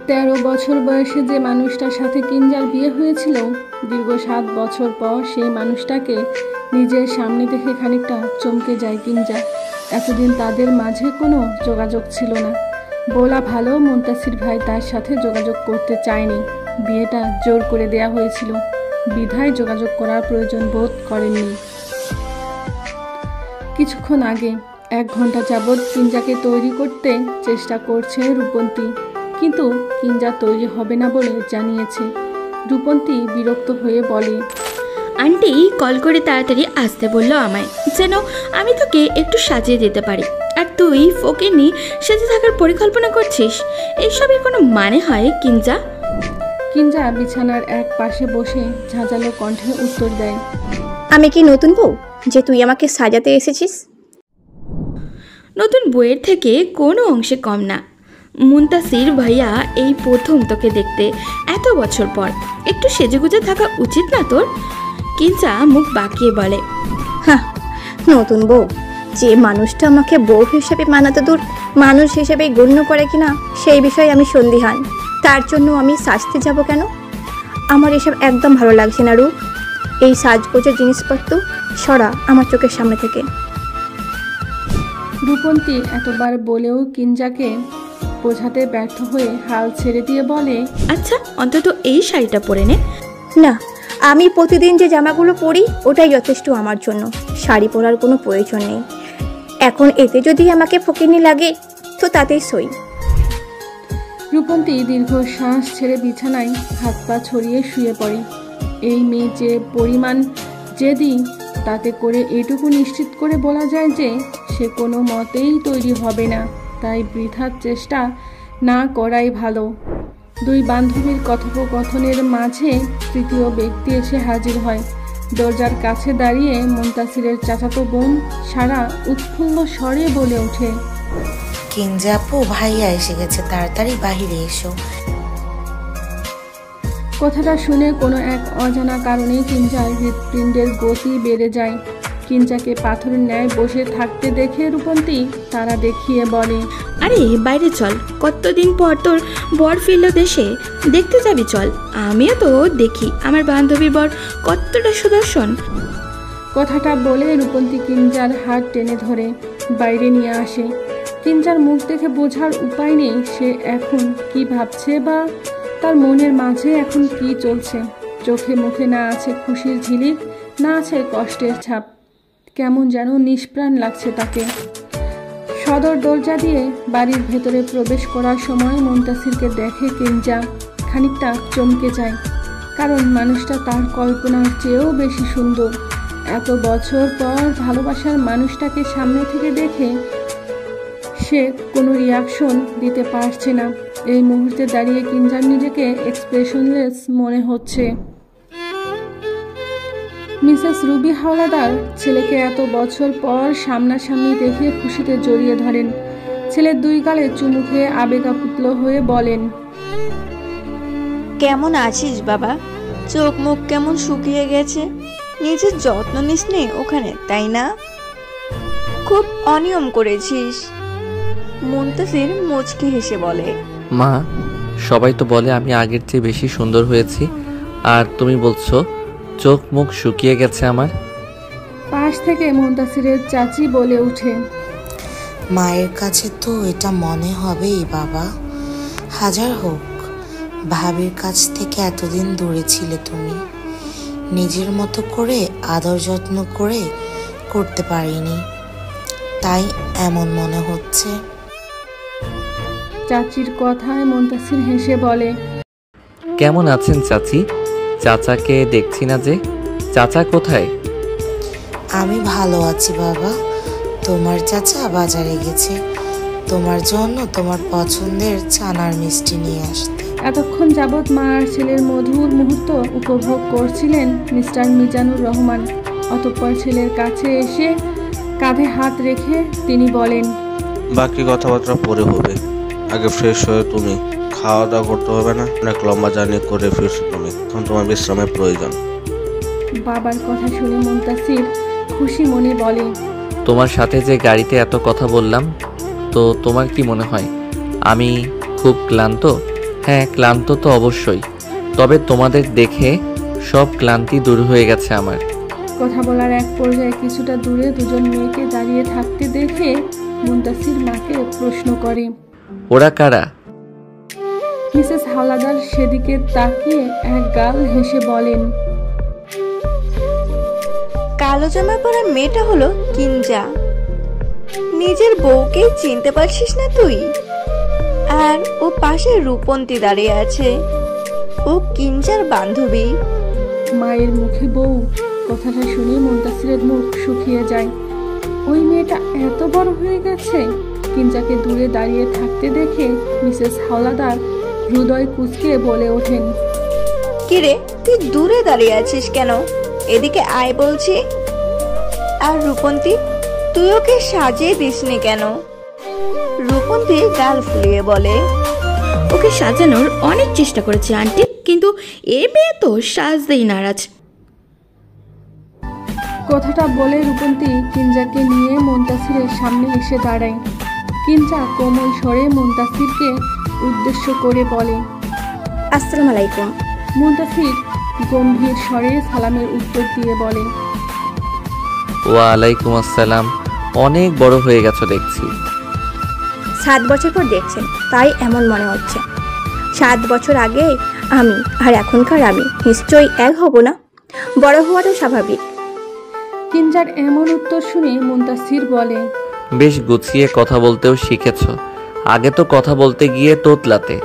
13 বছর বয়সে যে মানুষটার সাথে কিঞ্জার বিয়ে হয়েছিল, দীর্ঘ 7 বছর পর সেই মানুষটাকে নিজের সামনে দেখে খানিকটা চমকে যায় কিঞ্জা। এতদিন তাদের মাঝে কোনো যোগাযোগ ছিল না। বলা ভালো, মুনতাসির ভাই তার সাথে যোগাযোগ করতে চায়নি। বিয়েটা জোর করে দেয়া হয়েছিল, বিধায় যোগাযোগ করার প্রয়োজন বোধ করেননি। কিছুক্ষণ আগে 1 ঘন্টা যাবৎ কিঞ্জাকে তৈরি করতে চেষ্টা করছে রূপন্তী, কিন্তু কিঞ্জা তৈরি হবে না বলে জানিয়েছে। রূপন্তী বিরক্ত হয়ে বলে, আন্টি কল করে তাড়াতাড়ি আসতে বললো আমায়, যেন আমি তোকে একটু সাজিয়ে দিতে পারি, আর তুই ফকিন্নি সেজে থাকার পরিকল্পনা করছিস। এইসবের কোনো মানে হয় কিঞ্জা? কিঞ্জা বিছানার এক পাশে বসে ঝাঁঝালো কণ্ঠে উত্তর দেয়, আমি কি নতুন বউ যে তুই আমাকে সাজাতে এসেছিস? নতুন বইয়ের থেকে কোনো অংশে কম না। মুনতাসির ভাইয়া এই প্রথম তোকে দেখতে, এত বছর পর একটু সেজেগুজে থাকা উচিত না তোর? কিঞ্জা মুখ বাঁকিয়ে বলে, হ্যাঁ, নতুন বউ, যে মানুষটা আমাকে বউ হিসেবে মানাতে দূর মানুষ হিসেবে গণ্য করে কিনা সেই বিষয়ে আমি সন্দিহান। তার জন্য আমি সাজতে যাব কেন? আমার এসব একদম ভালো লাগছে না রূপ। এই সাজগোজের জিনিসপত্র সরা আমার চোখের সামনে থেকে। রূপন্তী এতবার বলেও কিঞ্জাকে বোঝাতে ব্যর্থ হয়ে হাল ছেড়ে দিয়ে বলে, আচ্ছা অন্তত এই শাড়িটা পরে নে। না, আমি প্রতিদিন যে জামাগুলো পরি ওটাই যথেষ্ট আমার জন্য, শাড়ি পরার কোনো প্রয়োজন নেই। এখন এতে যদি আমাকে ফকিন্নি লাগে তো তাতেই সই। রূপন্তী দীর্ঘ শ্বাস ছেড়ে বিছানায় হাত পা ছড়িয়ে শুয়ে পড়ে। এই মেয়ে যে পরিমাণ জেদি, তাতে করে এটুকু নিশ্চিত করে বলা যায় যে সে কোনো মতেই তৈরি হবে না। তাই বৃথা চেষ্টা না করাই ভালো। দুই বান্ধবীর কথোপকথনের মাঝে তৃতীয় ব্যক্তি এসে হাজির হয়। দরজার কাছে দাঁড়িয়ে মুনতাসিরের চাচাতো বোন সারা উৎফুল্ল স্বরে বলে ওঠে, কিঞ্জা আপু, ভাইয়া এসে গেছে, তাড়াতাড়ি বাহিরে এসো। কথাটা শুনে কোনো এক অজানা কারণে কিঞ্জার হৃৎপিণ্ডের গতি বেড়ে যায়। কিঞ্জাকে পাথরের ন্যায় বসে থাকতে দেখে রূপন্তী তারা দেখিয়ে বলে, আরে বাইরে চল, কতদিন পর তোর বর ফিরল দেশে, দেখতে যাবি চল। আমিও তো দেখি আমার বান্ধবীর বর কতটা সুদর্শন। কথাটা বলে রূপন্তী কিঞ্জার হাত টেনে ধরে বাইরে নিয়ে আসে। কিঞ্জার মুখ দেখে বোঝার উপায় নেই সে এখন কি ভাবছে বা তার মনের মাঝে এখন কি চলছে। চোখে মুখে না আছে খুশির ঝিলিক, না আছে কষ্টের ছাপ। কেমন যেন নিষ্প্রাণ লাগছে তাকে। সদর দরজা দিয়ে বাড়ির ভেতরে প্রবেশ করার সময় মুনতাসিরকে দেখে কিঞ্জা খানিকটা চমকে যায়, কারণ মানুষটা তার কল্পনার চেয়েও বেশি সুন্দর। এত বছর পর ভালোবাসার মানুষটাকে সামনে থেকে দেখে সে কোনো রিয়াকশন দিতে পারছে না। এই মুহূর্তে দাঁড়িয়ে কিঞ্জার নিজেকে এক্সপ্রেশনলেস মনে হচ্ছে। মিসেস রুবি হাওলাদার ছেলেকে এত বছর পর সামনাসামনি দেখে খুশিতে জড়িয়ে ধরেন। ছেলের 2 গালে চুমু খেয়ে আবেগাপ্লুত হয়ে বলেন, কেমন আছিস বাবা? চোখ মুখ কেমন শুকিয়ে গেছে, নিজের যত্ন নিস নে ওখানে, তাই না? খুব অনিয়ম করেছিস। মুনতাসির মুচকি হেসে বলে, মা, সবাই তো বলে আমি আগের চেয়ে বেশি সুন্দর হয়েছি, আর তুমি বলছো চোখ মুখ শুকিয়ে গেছে আমার। পাশ থেকে মুনতাসিরের চাচি বলে ওঠে, মায়ের কাছে তো এটা মনে হবেই বাবা, হাজার হোক ভাবির কাছ থেকে এতদিন দূরে ছিলে তুমি, নিজের মতো করে আদর যত্ন করে করতে পারিনি, তাই এমন মনে হচ্ছে। চাচির কথায় মুনতাসির হেসে বলে, কেমন আছেন চাচি? চাচাকে দেখছি না যে, চাচা কোথায়? আমি ভালো আছি বাবা, তোমার চাচা বাজারে গেছে তোমার জন্য তোমার পছন্দের ছানার মিষ্টি নিয়ে আসতে। এতক্ষণ যাবৎ মা আর ছেলের মধুর মুহূর্ত উপভোগ করছিলেন মিস্টার মিজানুর রহমান। অতঃপর ছেলের কাছে এসে কাঁধে হাত রেখে তিনি বলেন, বাকি কথাবার্তা পরে হবে, আগে ফ্রেশ হয়ে তুমি খাওয়া দাওয়া করতে হবে না? অনেক লম্বা জার্নি করে ফিরছো তুমি, এখন তোমার বিশ্রামের প্রয়োজন। বাবার কথা শুনে মুনতাসির খুশি মনে বলে, তোমার সাথে যে গাড়িতে এত কথা বললাম, তো তোমার কি মনে হয় আমি খুব ক্লান্ত? হ্যাঁ, ক্লান্ত তো অবশ্যই, তবে তোমাদের দেখে সব ক্লান্তি দূর হয়ে গেছে আমার। কথা বলার এক পর্যায়ে কিছুটা দূরে দুজন মেয়েকে দাঁড়িয়ে থাকতে দেখে মুন্তাসির মাকে প্রশ্ন করে। ওরা কারা? মিসেস হাওলাদার সেদিকে তাকিয়ে এক গাল হেসে বলেন, কালো জামা পরা মেয়েটা হলো কিঞ্জা। নিজের বউকে চিনতে পারছিস না তুই? আর ও পাশে রূপন্তী দাঁড়িয়ে আছে, ও কিঞ্জার বান্ধবী। মায়ের মুখে বউ কথাটা শুনে মুন্তাসিরের মুখ শুকিয়ে যায়। ওই মেয়েটা এত বড় হয়ে গেছে। কিঞ্জাকে দূরে দাঁড়িয়ে থাকতে দেখে মিসেস হাওলাদার হৃদয় কুঁচকে বলে ওঠেন, কিরে, তুই দূরে দাঁড়িয়ে আছিস কেন? এদিকে আয় বলছি। আর রূপন্তী, তুই ওকে সাজিয়ে দিসনি কেন? রূপন্তী গাল ফুলিয়ে বলে, ওকে সাজানোর অনেক চেষ্টা করেছে আন্টি, কিন্তু এ মেয়ে তো সাজতেই নারাজ। কথাটা বলে রূপন্তী কিঞ্জাকে নিয়ে মুন্তাসিরের সামনে এসে দাঁড়ায়। কিঞ্জা কোমল স্বরে মুন্তাসিরকে উদ্দেশ্য করে বলে, আসসালামু আলাইকুম। মুন্তাসির গম্ভীর স্বরে সালামের উত্তর দিয়ে বলে, ওয়ালাইকুম আসসালাম। অনেক বড় হয়ে গেছো দেখছি। 7 বছর পর দেখছেন, তাই এমন মনে হচ্ছে। 7 বছর আগে আমি আর এখনকার আমি নিশ্চয়ই এক হব না? বড় হওয়াটাও স্বাভাবিক। কিঞ্জার এমন উত্তর শুনে মুন্তাসির বলে, বেশ গুছিয়ে কথা বলতেও শিখেছো, আগে তো কথা বলতে গিয়ে তোতলাতে।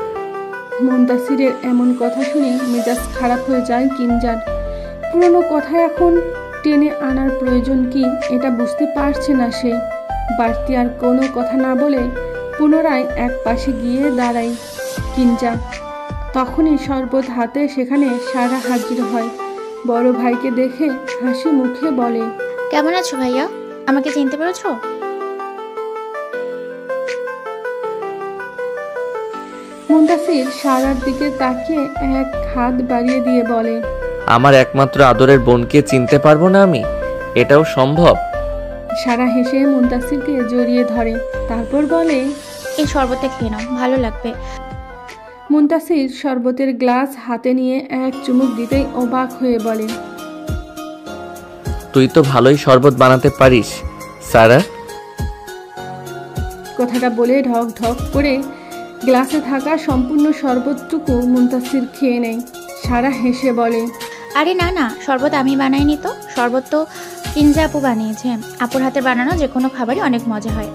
মুন্তাসিরের এমন কথা শুনে মেজাজ খারাপ হয়ে যায় কিঞ্জার। পুরনো কথা এখন টেনে আনার প্রয়োজন কি এটা বুঝতে পারছে না সে। বাড়তি আর কোনো কথা না বলে পুনরায় এক পাশে গিয়ে দাঁড়ায় কিঞ্জা। তখনই শরবত হাতে সেখানে সারা হাজির হয়। বড় ভাইকে দেখে হাসি মুখে বলে, কেমন আছো ভাইয়া? আমাকে চিনতে পেরেছো? মুন্তাসির সারার দিকে তাকিয়ে এক হাত বাড়িয়ে দিয়ে বলে, আমার একমাত্র আদরের বোনকে চিনতে পারবো না আমি? এটাও সম্ভব? সারা হেসে মুন্তাসিরকে জড়িয়ে ধরে, তারপর বলে, এই শরবতটা খেয়ে নাও, ভালো লাগবে। মুন্তাসির শরবতের গ্লাস হাতে নিয়ে এক চুমুক দিতেই অবাক হয়ে বলে, তুই তো ভালোই শরবত বানাতে পারিস সারা। কথাটা বলে ঢক ঢক করে গ্লাসে থাকা সম্পূর্ণ শরবতটুকু মুন্তাসির খেয়ে নেয়। সারা হেসে বলে, আরে না না, শরবত আমি বানাইনি তো, শরবত তো কিঞ্জা আপু বানিয়েছে। আপুর হাতে বানানো যে কোনো খাবারই অনেক মজা হয়।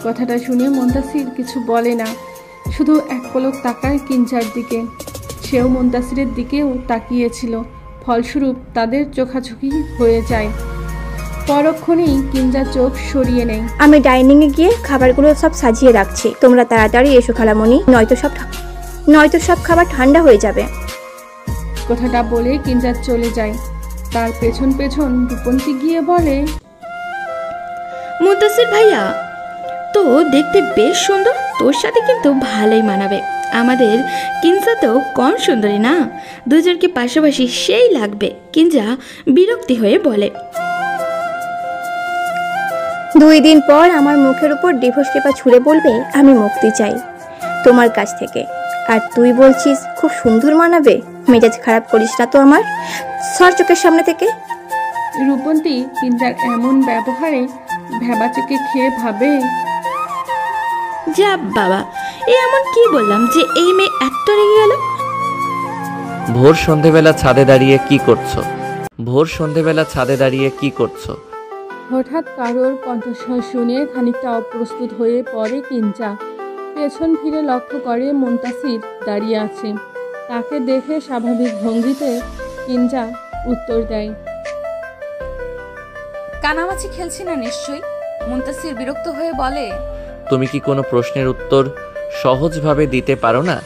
কথাটা শুনে মুন্তাসির কিছু বলে না, শুধু এক পলক তাকায় কিঞ্জার দিকে। সেও মুন্তাসিরের দিকেও তাকিয়েছিল, ফলস্বরূপ তাদের চোখাচোখি হয়ে যায়। পরক্ষণেই কিঞ্জা চোখ সরিয়ে নেয়। আমি ডাইনিংয়ে গিয়ে খাবারগুলো সব সাজিয়ে রাখছি, তোমরা তাড়াতাড়ি এসো খালামণি, নয়তো সব খাবার ঠান্ডা হয়ে যাবে। কথাটা বলে কিঞ্জা চলে যায়। তার পেছন পেছন রূপন্তী গিয়ে বলে, মুন্তাসির ভাইয়া তো দেখতে বেশ সুন্দর, তোর সাথে কিন্তু ভালোই মানাবে। আমাদের কিঞ্জা তো কম সুন্দরী না, দুজনকে পাশাপাশি সেই লাগবে। কিঞ্জা বিরক্তি হয়ে বলে, 2 দিন পর আমার মুখের উপর ডিভোর্স পেপার ছুঁড়ে বলবে আমি মুক্তি চাই তোমার কাছ থেকে, আর তুই বলছিস খুব সুন্দর মানাবে। মেজাজ খারাপ করিস না তো আমার, সর চোখের সামনে থেকে। রূপন্তী কিঞ্জার এমন ব্যবহারে ভেবাচোকে খেয়ে ভাবে, যা বাবা, এ এমন কি বললাম যে এই মেয়ে এত রেগে গেল? ভোর সন্ধেবেলা ছাদে দাঁড়িয়ে কি করছো? ভোর সন্ধেবেলা ছাদে দাঁড়িয়ে কি করছো? হঠাৎ কারোর কণ্ঠস্বর শুনে খানিকটা অপ্রস্তুত হয়ে পড়ে কিঞ্জা। পেছন ফিরে লক্ষ্য করে মুন্তাসির দাঁড়িয়ে আছে। তাকে দেখে স্বাভাবিক ভঙ্গিতে কিঞ্জা উত্তর দেয়, কানামাছি খেলছি না নিশ্চয়ই? মুন্তাসির বিরক্ত হয়ে বলে, তুমি কি কোনো প্রশ্নের উত্তর সহজভাবে দিতে পারো না?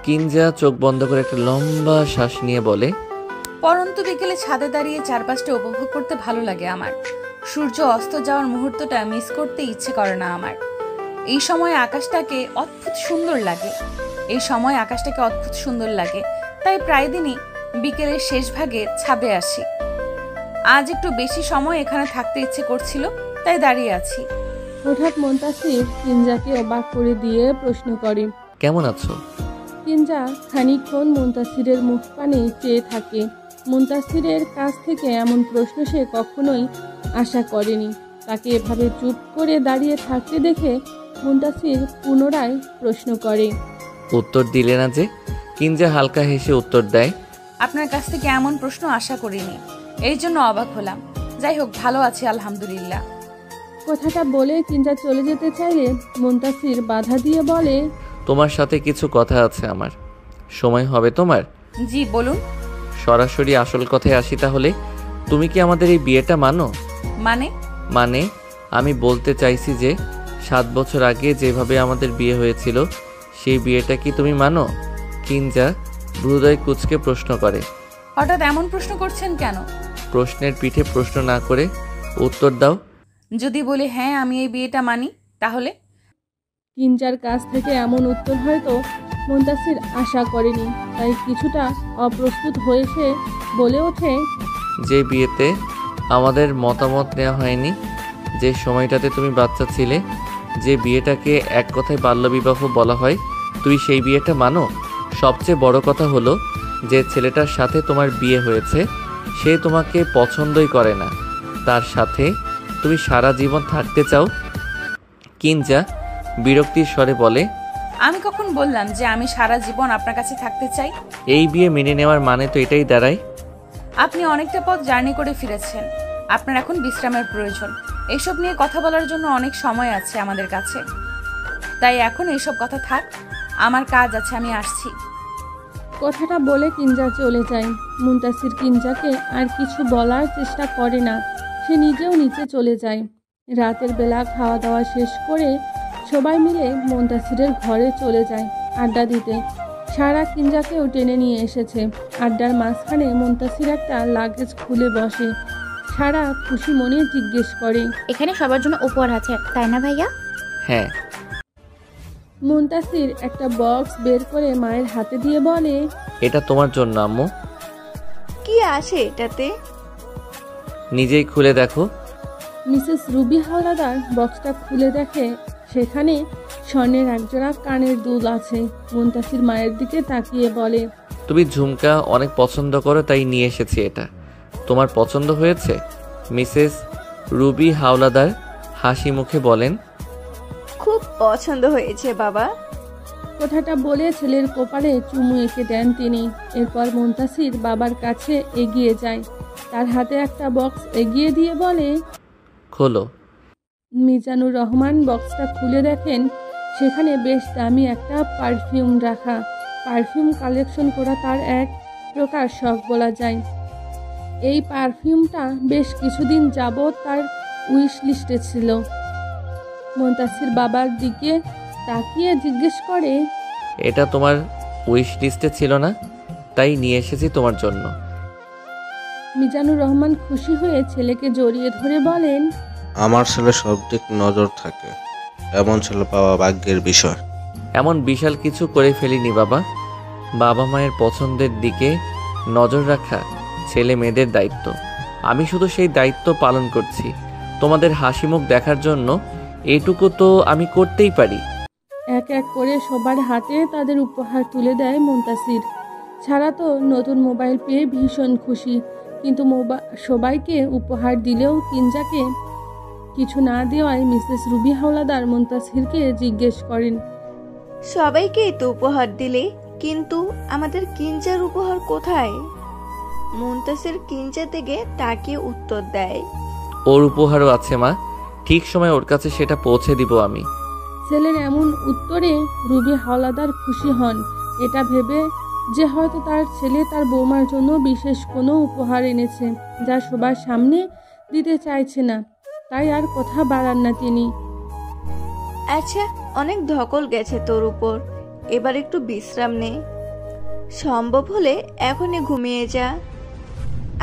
কিঞ্জা চোখ বন্ধ করে একটা লম্বা শ্বাস নিয়ে বলে, পরন্তু বিকেলে ছাদে দাঁড়িয়ে চারপাশটা উপভোগ করতে ভালো লাগে আমার। সূর্য অস্ত যাওয়ার মুহূর্তটা মিস করতে ইচ্ছে করে না আমার। এই সময় আকাশটাকে অদ্ভুত সুন্দর লাগে, তাই প্রায় দিনই বিকেলের শেষ ভাগে ছাদে আসি। আজ একটু বেশি সময় এখানে থাকতে ইচ্ছে করছিল, তাই দাঁড়িয়ে আছি। হঠাৎ মুনতাসির কিঞ্জাকে অবাক করে দিয়ে প্রশ্ন করে। কেমন আছো? কিঞ্জা খানিকক্ষণ মুনতাসিরের মুখপানে চেয়ে থাকে। মুনতাসিরের কাছ থেকে এমন প্রশ্ন সে কখনোই আশা করেনি। তাকে এভাবে চুপ করে দাঁড়িয়ে থাকতে দেখে মুনতাসির পুনরায় প্রশ্ন করে। উত্তর দিলে না যে? কিঞ্জা হালকা হেসে উত্তর দেয়, আপনার কাছ থেকে এমন প্রশ্ন আশা করিনি, এই জন্য অবাক হলাম। যাই হোক, ভালো আছি আলহামদুলিল্লাহ। কথাটা বলে কিঞ্জা চলে যেতে চাইলে মুনতাসির বাধা দিয়ে বলে, তোমার সাথে কিছু কথা আছে আমার। সময় হবে তোমার? জি বলুন। সরাসরি আসল কথায় আসি তাহলে। তুমি কি আমাদের এই বিয়েটা মানো? মানে আমি বলতে চাইছি যে 7 বছর আগে যেভাবে আমাদের বিয়ে হয়েছিল সেই বিয়েটা কি তুমি মানো? কিঞ্জা হৃদয় কুচকে প্রশ্ন করে। হঠাৎ এমন প্রশ্ন করছেন কেন? প্রশ্নের পিঠে প্রশ্ন না করে উত্তর দাও। যদি বলি হ্যাঁ আমি এই বিয়েটা মানি, তাহলে? কিঞ্জার কাছ থেকে এমন উত্তর হয়তো মুনতাসির আশা করেনি, তাই কিছুটা অপ্রস্তুত হয়ে সে বলে ওঠে, যে বিয়েতে আমাদের মতামত নেওয়া হয়নি, যে সময়টাতে তুমি বাচ্চা ছিলে, যে বিয়েটাকে এক কথায় বাল্যবিবাহ বলা হয়, তুই সেই বিয়েটা মানো? সবচেয়ে বড় কথা হলো যে ছেলেটার সাথে তোমার বিয়ে হয়েছে সে তোমাকে পছন্দই করে না, তার সাথে তুমি সারা জীবন থাকতে চাও? কিঞ্জা বিরক্তির স্বরে বলে, আমি কখন বললাম যে আমি সারা জীবন আপনার কাছে থাকতে চাই? এই বিয়ে মেনে নেওয়ার মানে তো এটাই দাঁড়ায়। আপনি অনেকটা পথ জার্নি করে ফিরেছেন, আপনার এখন বিশ্রামের প্রয়োজন। এইসব নিয়ে কথা বলার জন্য অনেক সময় আছে আমাদের কাছে, তাই এখন এইসব কথা থাক, আমার কাজ আছে, আমি আসছি। কথাটা বলে কিঞ্জা চলে যায়। মুনতাসির কিঞ্জাকে আর কিছু বলার চেষ্টা করে না, সে নিজেও নিচে চলে যায়। রাতের বেলা খাওয়া দাওয়া শেষ করে সবাই মিলে মুনতাসিরের ঘরে চলে যায় আড্ডা দিতে। সারা কিঞ্জাকেও টেনে নিয়ে এসেছে। আড্ডার মাঝখানে মুনতাসির একটা লাগেজ খুলে বসে। সারা খুশি মনে জিজ্ঞেস করে, এখানে সবার জন্য উপহার আছে তাই না ভাইয়া? হ্যাঁ। মুনতাসির একটা বক্স বের করে মায়ের হাতে দিয়ে বলে, এটা তোমার জন্য আম্মু। কি আসে এটাতে? নিজেই খুলে দেখো। মিসেস রুবি হাওলাদার বক্সটা খুলে দেখে সেখানে স্বর্ণের একজোড়া কানের দুল আছে। মুনতাসির মায়ের দিকে তাকিয়ে বলে, তুমি ঝুমকা অনেক পছন্দ করো তাই নিয়ে এসেছি এটা। তোমার পছন্দ হয়েছে? মিসেস রুবি হাওলাদার হাসি মুখে বলেন, খুব পছন্দ হয়েছে বাবা। কথাটা বলে ছেলের কপালে চুমু এঁকে দেন তিনি। এরপর মুনতাসির বাবার কাছে এগিয়ে যায়, তার হাতে একটা বক্স এগিয়ে দিয়ে বলে, খোলো। মিজানুর রহমান বক্সটা খুলে দেখেন সেখানে বেশ দামি একটা পারফিউম রাখা। পারফিউম কালেকশন করা তার এক প্রকার শখ বলা যায়। এই পারফিউমটা বেশ কিছুদিন যাবৎ তার উইশ লিস্টে ছিল। মুনতাসির বাবার দিকে তাকিয়ে জিজ্ঞেস করে, এটা তোমার উইশ লিস্টে ছিল না, তাই নিয়ে এসেছি তোমার জন্য। মিজানুর রহমান খুশি হয়ে ছেলেকে জড়িয়ে ধরে বলেন, আমার ছেলে সব দিক নজর থাকে, এমন ছেলে পাওয়া ভাগ্যের বিষয়। এমন বিশাল কিছু করে ফেলিনি বাবা। বাবা মায়ের পছন্দের দিকে নজর রাখা ছেলে মেয়েদের দায়িত্ব। আমি শুধু সেই দায়িত্ব পালন করছি। তোমাদের হাসি মুখ দেখার জন্য এটুকু তো আমি করতেই পারি। এক এক করে সবার হাতে তাদের উপহার তুলে দেয় মুনতাসির। ছাড়া তো নতুন মোবাইল পেয়ে ভীষণ খুশি, কিন্তু সবাইকে উপহার দিলেও কিঞ্জাকে কিছু না দেওয়ায় মিসেস রুবি হাওলাদার মুনতাসিরকে জিজ্ঞেস করেন, সবাইকেই তো উপহার দিলে, কিন্তু আমাদের কিঞ্জার উপহার কোথায়? মুনতাসির কিঞ্জা থেকে তাকিয়ে উত্তর দেয়, ওর উপহারও আছে মা, ঠিক সময় ওর কাছে সেটা পৌঁছে দিব আমি। ছেলের এমন উত্তরে রুবি হাওলাদার খুশি হন, এটা ভেবে যে হয়তো তার ছেলে তার বৌমার জন্য বিশেষ কোনো উপহার এনেছে যা সবার সামনে দিতে চাইছে না, তাই আর কথা বাড়ান না তিনি। আচ্ছা, অনেক ধকল গেছে তোর উপর, এবার একটু বিশ্রাম নে। সম্ভব হলে এখনই ঘুমিয়ে যা,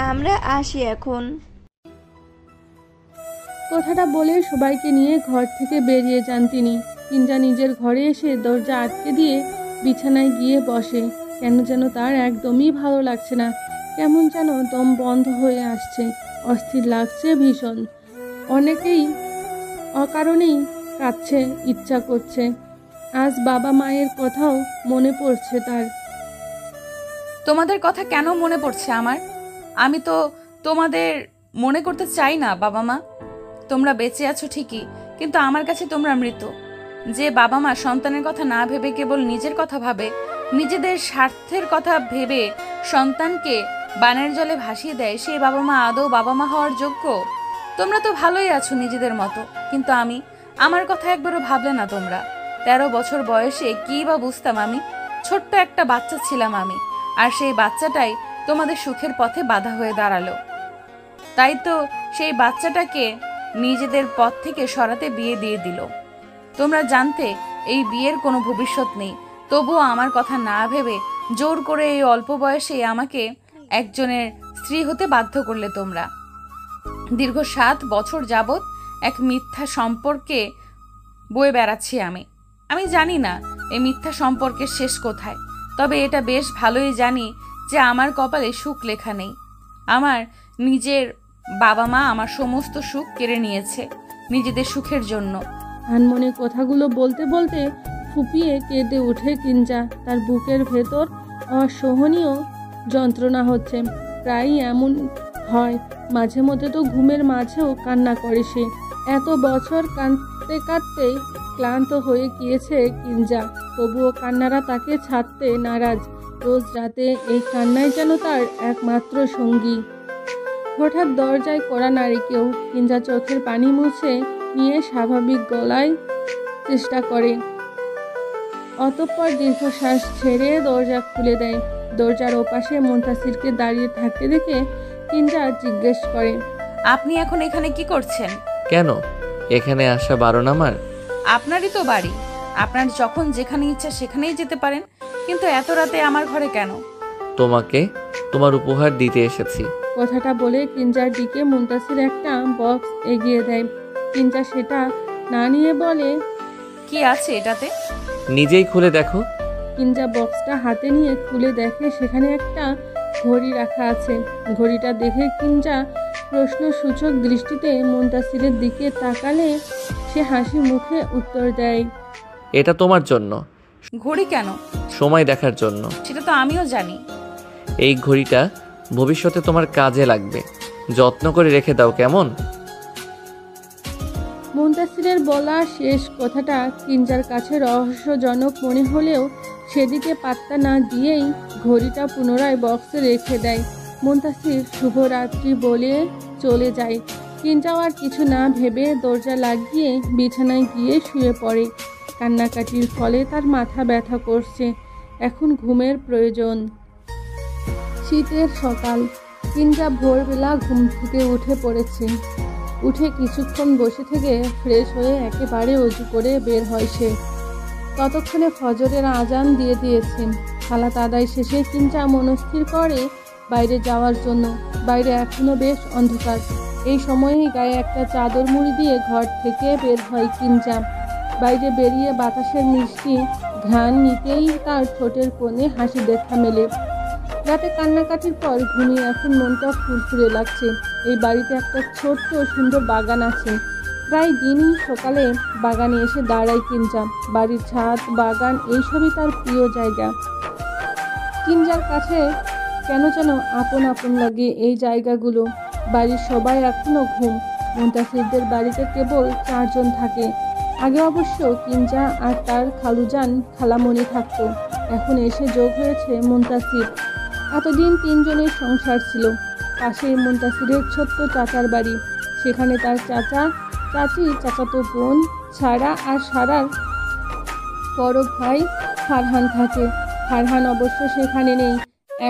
আমরা আসি এখন। কথাটা বলে সবাইকে নিয়ে ঘর থেকে বেরিয়ে যান তিনি। কিঞ্জা নিজের ঘরে এসে দরজা আটকে দিয়ে বিছানায় গিয়ে বসে। কেন যেন তার একদমই ভালো লাগছে না, কেমন যেন দম বন্ধ হয়ে আসছে, অস্থির লাগছে ভীষণ। অকারণেই কাঁদছে, ইচ্ছা করছে। আজ বাবা মায়ের কথাও মনে পড়ছে তার। তোমাদের কথা কেন মনে পড়ছে আমার? আমি তো তোমাদের মনে করতে চাই না বাবা মা। তোমরা বেঁচে আছো ঠিকই, কিন্তু আমার কাছে তোমরা মৃত। যে বাবা মা সন্তানের কথা না ভেবে কেবল নিজের কথা ভাবে, নিজেদের স্বার্থের কথা ভেবে সন্তানকে বানের জলে ভাসিয়ে দেয়, সেই বাবা মা আদৌ বাবা মা হওয়ার যোগ্য? তোমরা তো ভালোই আছো নিজেদের মতো, কিন্তু আমার কথা একবারও ভাবলে না তোমরা। 13 বছর বয়সে কী বা বুঝতাম আমি? ছোট্ট একটা বাচ্চা ছিলাম আমি, আর সেই বাচ্চাটাই তোমাদের সুখের পথে বাধা হয়ে দাঁড়ালো। তাই তো সেই বাচ্চাটাকে নিজেদের পথ থেকে সরাতে বিয়ে দিয়ে দিল। তোমরা জানতে এই বিয়ের কোনো ভবিষ্যৎ নেই, তবুও আমার কথা না ভেবে জোর করে এই অল্প বয়সে আমাকে একজনের স্ত্রী হতে বাধ্য করলে তোমরা। দীর্ঘ 7 বছর যাবৎ এক মিথ্যা সম্পর্কে বয়ে বেড়াচ্ছি আমি জানি না এই মিথ্যা সম্পর্কের শেষ কোথায়, তবে এটা বেশ ভালোই জানি যে আমার কপালে সুখ লেখা নেই। আমার নিজের বাবা মা আমার সমস্ত সুখ কেড়ে নিয়েছে নিজেদের সুখের জন্য। আনমনে কথাগুলো বলতে বলতে ফুপিয়ে কেঁদে ওঠে কিঞ্জা। তার বুকের ভেতর অসহনীয় যন্ত্রণা হচ্ছে। প্রায়ই এমন হয়, মাঝে মধ্যে তো ঘুমের মাঝেও কান্না করে সে। এত বছর কাঁদতে কাঁদতে ক্লান্ত হয়ে গিয়েছে কিঞ্জা, তবুও কান্নারা তাকে ছাড়তে নারাজ। রোজ রাতে এই কান্নাই যেন তার একমাত্র সঙ্গী। হঠাৎ দরজায় কড়া নাড়ে কেউ। কিঞ্জা চোখের পানি মুছে নিয়ে স্বাভাবিক গলায় চেষ্টা করে, অতঃপর দীর্ঘশ্বাস ছেড়ে দরজা খুলে দেয়। দরজার ওপাশে মুনতাসিরকে দাঁড়িয়ে থাকতে দেখে কিঞ্জা জিজ্ঞেস করে, আপনি এখন এখানে কি করছেন? কেন? এখানে আসা বারণ আমার? আপনারই তো বাড়ি, আপনার যখন যেখানে ইচ্ছা সেখানেই যেতে পারেন, কিন্তু এত রাতে আমার ঘরে কেন? তোমাকে তোমার উপহার দিতে এসেছি। কথাটা বলে কিঞ্জার দিকে মুনতাসির একটা বক্স এগিয়ে দেয়। কিঞ্জা সেটা না নিয়ে বলে, কি আছে এটাতে? নিজেই খুলে দেখো। কিঞ্জা বক্সটা হাতে নিয়ে খুলে দেখে সেখানে একটা ঘড়ি রাখা আছে। ঘড়িটা দেখে কিঞ্জা প্রশ্নসূচক দৃষ্টিতে মুনতাসিরের দিকে তাকালে সে হাসি মুখে উত্তর দেয়, এটা তোমার জন্য। ঘড়ি কেন? সময় দেখার জন্য। সেটা তো আমিও জানি। এই ঘড়িটা ভবিষ্যতে তোমার কাজে লাগবে, যত্ন করে রেখে দাও কেমন? মুনতাসিরের বলা শেষ কথাটা কিঞ্জার কাছে রহস্যজনক মনে হলেও সেদিকে পাত্তা না দিয়েই ঘড়িটা পুনরায় বক্সে রেখে দেয়। মুনতাসির শুভরাত্রি বলে চলে যায়। কিঞ্জাও আর কিছু না ভেবে দরজা লাগিয়ে বিছানায় গিয়ে শুয়ে পড়ে। কান্নাকাটির ফলে তার মাথা ব্যথা করছে, এখন ঘুমের প্রয়োজন। শীতের সকাল। কিঞ্জা ভোরবেলা ঘুম থেকে উঠে পড়েছে। উঠে কিছুক্ষণ বসে থেকে ফ্রেশ হয়ে একেবারে অজু করে বের হয় সে। ততক্ষণে ফজরের আজান দিয়ে দিয়েছে। সালাত আদায় শেষে কিঞ্জা মনস্থির করে বাইরে যাওয়ার জন্য। বাইরে এখনো বেশ অন্ধকার। এই সময়েই গায়ে একটা চাদর মুড়ি দিয়ে ঘর থেকে বের হয় কিঞ্জা। বাইরে বেরিয়ে বাতাসের মিষ্টি ঘ্রাণ নিতেই তার ঠোঁটের কোণে হাসি দেখা মেলে। রাতে কান্নাকাটির পর ঘুমিয়ে এখন মনটা ফুরফুরে লাগছে। এই বাড়িতে একটা ছোট্ট সুন্দর বাগান আছে। প্রায় দিনই সকালে বাগানে এসে দাঁড়ায় কিঞ্জা। বাড়ির ছাদ, বাগান এইসবই তার প্রিয় জায়গা। কিঞ্জার কাছে কেন যেন আপন আপন লাগে এই জায়গাগুলো। বাড়ির সবাই এখনো ঘুম। মুনতাসিরদের বাড়িতে কেবল 4 জন থাকে। আগে অবশ্য কিঞ্জা আর তার খালুজান খালামণি থাকতো, এখন এসে যোগ হয়েছে মুনতাসির। এতদিন 3 জনের সংসার ছিল। পাশেই মুনতাসিরের ছোট্ট চাচার বাড়ি। সেখানে তার চাচা, চাচি, চাচাতো বোন ছাড়া আর সারার বড় ভাই ফারহান থাকে। ফারহান অবশ্য সেখানে নেই,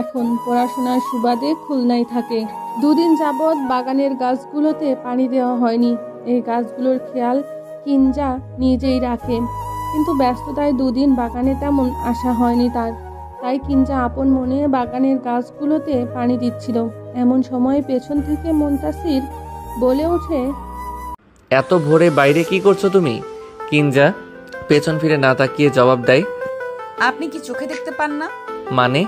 এখন পড়াশোনার সুবাদে খুলনায় থাকে। 2 দিন যাবৎ বাগানের গাছগুলোতে পানি দেওয়া হয়নি। এই গাছগুলোর খেয়াল কিঞ্জা নিজেই রাখে, কিন্তু ব্যস্ততায় 2 দিন বাগানে তেমন আসা হয়নি তার। তাই কিঞ্জা আপন মনে বাগানের গাছগুলোতে পানি দিচ্ছিল। এমন সময় পেছন থেকে মুনতাসির বলে ওঠে, এত ভোরে বাইরে কি করছো তুমি? কিঞ্জা পেছন ফিরে না তাকিয়ে জবাব দেয়, আপনি কি চোখে দেখতে পান না? মানে?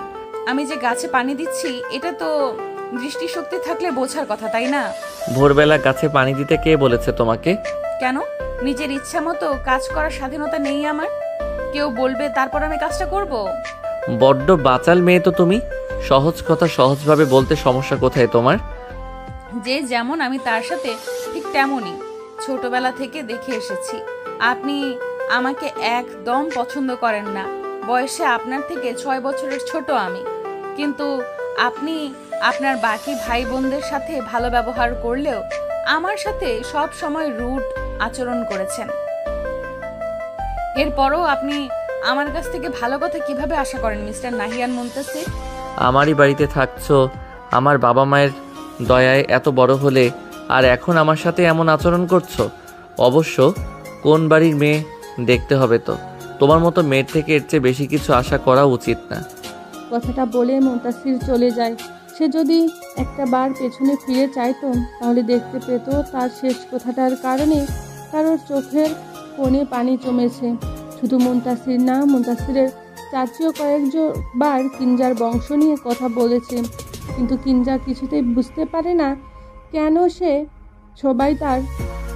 আমি যে গাছে পানি দিচ্ছি এটা তো দৃষ্টিশক্তি থাকলে বোঝার কথা, তাই না? ভোরবেলা গাছে পানি দিতে কে বলেছে তোমাকে? কেন? নিজের ইচ্ছা মতো কাজ করার স্বাধীনতা নেই আমার? কেউ বলবে তারপর আমি কাজটা করব? বড্ড বাচাল মেয়ে তো তুমি। সহজ কথা সহজভাবে বলতে সমস্যা কোথায় তোমার? যে যেমন আমি তার সাথে ঠিক তেমনই। ছোটবেলা থেকে দেখে এসেছি আপনি আমাকে একদম পছন্দ করেন না। বয়সে আপনার থেকে 6 বছরের ছোট আমি, কিন্তু আপনি আপনার বাকি ভাই বোনদের সাথে ভালো ব্যবহার করলেও আমার সাথে সব সময় রুড আচরণ করেছেন। এরপরও আপনি আমার কাছ থেকে ভালো কথা কিভাবে আশা করেন মিস্টার নাহিয়ান মুনতাসির? আমারই বাড়িতে থাকছো, আমার বাবা মায়ের দয়ায় এত বড় হলে, আর এখন আমার সাথে এমন আচরণ করছো। অবশ্য কোন বাড়ির মেয়ে দেখতে হবে তো। তোমার মতো মেয়ের থেকে এর চেয়ে বেশি কিছু আশা করা উচিত না। কথাটা বলে মুনতাসির চলে যায়। সে যদি একটা বার পেছনে ফিরে চাইতো তাহলে দেখতে পেত তার শেষ কথাটার কারণে কারোর চোখের কোণে পানি জমেছে। শুধু মুনতাসির না, মুনতাসিরের চাচিও কয়েকবার কিঞ্জার বংশ নিয়ে কথা বলেছে, কিন্তু কিঞ্জা কিছুতেই বুঝতে পারে না কেন সবাই তার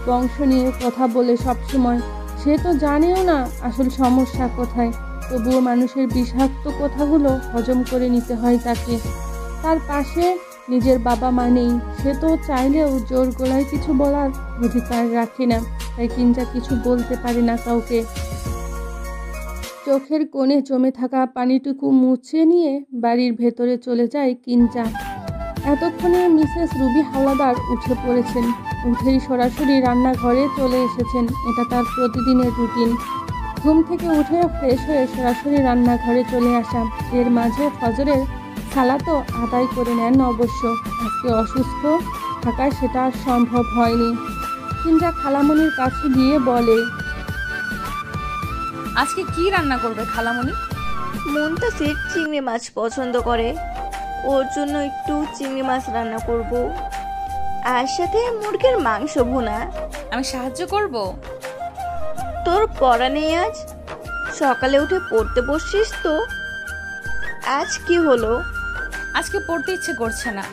বংশ নিয়ে কথা বলে সবসময়। সে তো জানেও না আসল সমস্যা কোথায়, তবুও মানুষের বিষাক্ত কথাগুলো হজম করে নিতে হয় তাকে। তার পাশে নিজের বাবা মা নেই, সে তো চাইলেও জোর গলায় কিছু বলার অধিকার রাখে না, তাই কিঞ্জা কিছু বলতে পারে না কাউকে। চোখের কোণে জমে থাকা পানিটুকু মুছে নিয়ে বাড়ির ভেতরে চলে যায় কিঞ্জা। এতক্ষণে মিসেস রুবি হাওলাদার উঠে পড়েছেন। উঠেই সরাসরি রান্নাঘরে চলে এসেছেন। এটা তার প্রতিদিনের রুটিন। ঘুম থেকে উঠে ফ্রেশ হয়ে সরাসরি রান্নাঘরে চলে আসা। এর মাঝে ফজরের সালাতও আদায় করে নেন অবশ্য। আজকে অসুস্থ থাকায় সেটা আর সম্ভব হয়নি। কিঞ্জা খালামণির কাছে গিয়ে বলে, আজকে কি রান্না করবে খালামণি? মুনতাসির চিংড়ি মাছ পছন্দ করে, ওর জন্য একটু চিংড়ি মাছ রান্না করব, আর সাথে মুরগির মাংস ভুনা। আমি সাহায্য করব? তোর পড়া নেই আজ? সকালে উঠে পড়তে বসছিস তো? আজ কি হলো? আজকে পড়তে ইচ্ছে করছে না,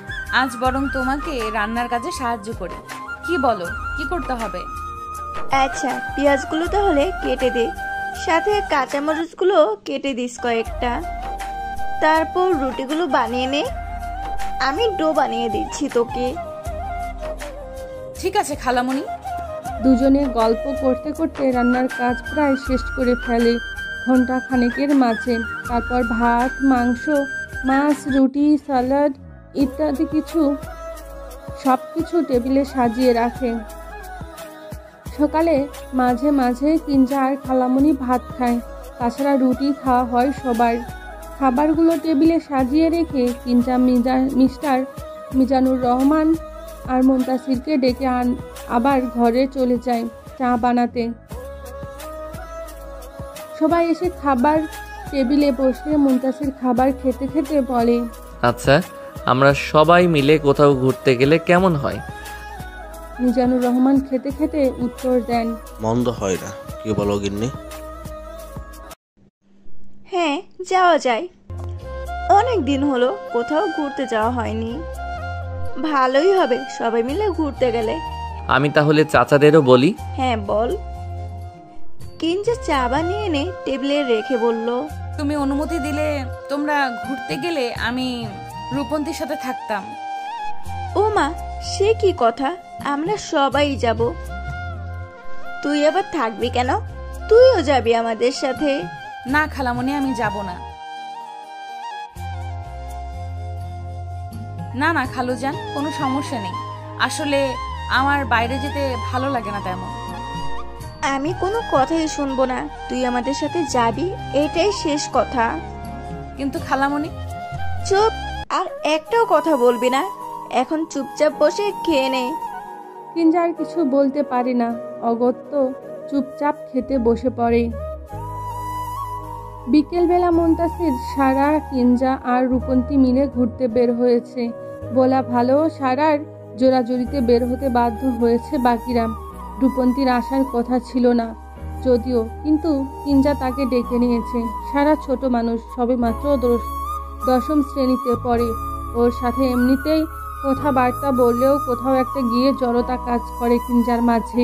আজ বরং তোমাকে রান্নার কাজে সাহায্য করি। কি বলো, কি করতে হবে? আচ্ছা, পেঁয়াজগুলো তাহলে কেটে দে, সাথে কাঁচামরিচগুলো কেটে দিস কয়েকটা। তারপর রুটিগুলো বানিয়ে নে, আমি ডো বানিয়ে দিচ্ছি তোকে। ঠিক আছে খালামণি। দুজনে গল্প করতে করতে রান্নার কাজ প্রায় শেষ করে ফেলে ঘন্টা খানেকের মাঝে। তারপর ভাত, মাংস, মাছ, রুটি, স্যালাড ইত্যাদি সব কিছু টেবিলে সাজিয়ে রাখে। সকালে মাঝে মাঝে কিঞ্জা আর খালামণি ভাত খায়, তাছাড়া রুটি খাওয়া হয় সবার। খাবারগুলো টেবিলে সাজিয়ে রেখে কিঞ্জা মিস্টার মিজানুর রহমান আর মুনতাসিরকে ডেকে আবার ঘরে চলে যায় চা বানাতে। সবাই এসে খাবার টেবিলে বসে মুনতাসির খাবার খেতে খেতে বলে, আচ্ছা, আমরা সবাই মিলে কোথাও ঘুরতে গেলে কেমন হয়? মিজানুর রহমান খেতে খেতে উত্তর দেন, মন্দ হয় না, কি বলো গিন্নি? হ্যাঁ, যাওয়া যায়। অনেক দিন হলো কোথাও ঘুরতে যাওয়া হয়নি। ভালোই হবে সবাই মিলে ঘুরতে গেলে। আমি তাহলে চাচাদেরও বলি। হ্যাঁ বল। কিঞ্জা চা বানিয়ে এনে টেবিলে রেখে বলল, তুমি অনুমতি দিলে তোমরা ঘুরতে গেলে আমি রূপন্তীর সাথে থাকতাম। ও মা, সে কি কথা? আমরা সবাই যাব। তুই আবার থাকবি কেন? তুইও যাবি আমাদের সাথে। না খালামণি, আমি যাব না। না না খালুজান, কোনো সমস্যা নেই। আসলে আমার বাইরে যেতে ভালো লাগে না তেমন। আমি কোনো কথাই শুনবো না, তুই আমাদের সাথে যাবি, এটাই শেষ কথা। কিন্তু খালামণি। চুপ, আর একটাও কথা বলবি না। এখন চুপচাপ বসে খেয়ে নে। কিঞ্জা আর কিছু বলতে পারে না, অগত্য চুপচাপ খেতে বসে পড়ে। বিকেলবেলা মুনতাসির, সারা, কিঞ্জা আর রূপন্তী মিলে ঘুরতে বের হয়েছে। বলা ভালো, সারার জোরাজুরিতে বের হতে বাধ্য হয়েছে বাকিরা। রূপন্তীর আসার কথা ছিল না যদিও, কিন্তু কিঞ্জা তাকে ডেকে নিয়েছে। সারা ছোট মানুষ, সবে মাত্র 10ম শ্রেণীতে পড়ে। ওর সাথে এমনিতেই কথাবার্তা বললেও কোথাও একটা গিয়ে জড়তা কাজ করে কিঞ্জার মাঝে।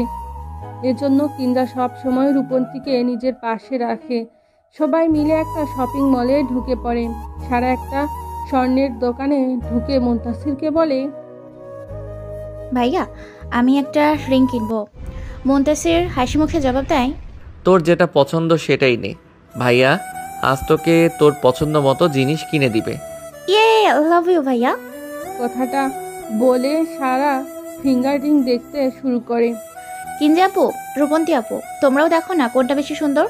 এজন্য কিঞ্জা সব সময় রূপন্তীকে নিজের পাশে রাখে। সবাই মিলে একটা শপিং মলে ঢুকে পড়ে। সারা একটা স্বর্ণের দোকানে ঢুকে মুনতাসিরকে বলে, ভাইয়া আমি একটা রিং কিনবো। মুনতাসির হাসি মুখে জবাব দেয়, তোর যেটা পছন্দ সেটাই নে, ভাইয়া আজ তোকে তোর পছন্দ মতো জিনিস কিনে দিবে। ইয়ে লাভ ইউ ভাইয়া। কথাটা বলে সারা ফিঙ্গার রিং দেখতে শুরু করে। কিঞ্জা আপু, রূপন্তী আপু, তোমরাও দেখো না কোনটা বেশি সুন্দর।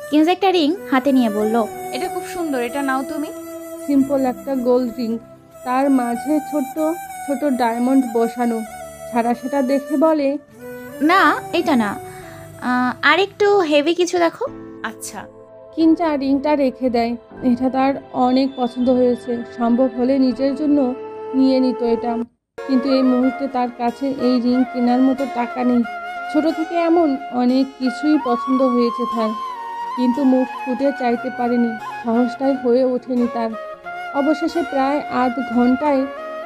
কিঞ্জা একটা রিং হাতে নিয়ে বলল, এটা খুব সুন্দর, এটা নাও তুমি। সিম্পল একটা গোল্ড রিং, তার মাঝে ছোট ছোট ডায়মন্ড বসানো। সারা সেটা দেখে বলে, না এটা না, আর একটু হেভি কিছু দেখো। আচ্ছা। কিঞ্জা রিংটা রেখে দেয়। এটা তার অনেক পছন্দ হয়েছে, সম্ভব হলে নিজের জন্য নিয়ে নিত এটা। কিন্তু এই মুহূর্তে তার কাছে এই রিং কেনার মতো টাকা নেই। ছোট থেকে এমন অনেক কিছুই পছন্দ হয়েছে তার, কিন্তু মুখ ফুটে চাইতে পারেনি, সাহসটাই হয়ে ওঠেনি তার। অবশেষে প্রায় আধ ঘন্টায়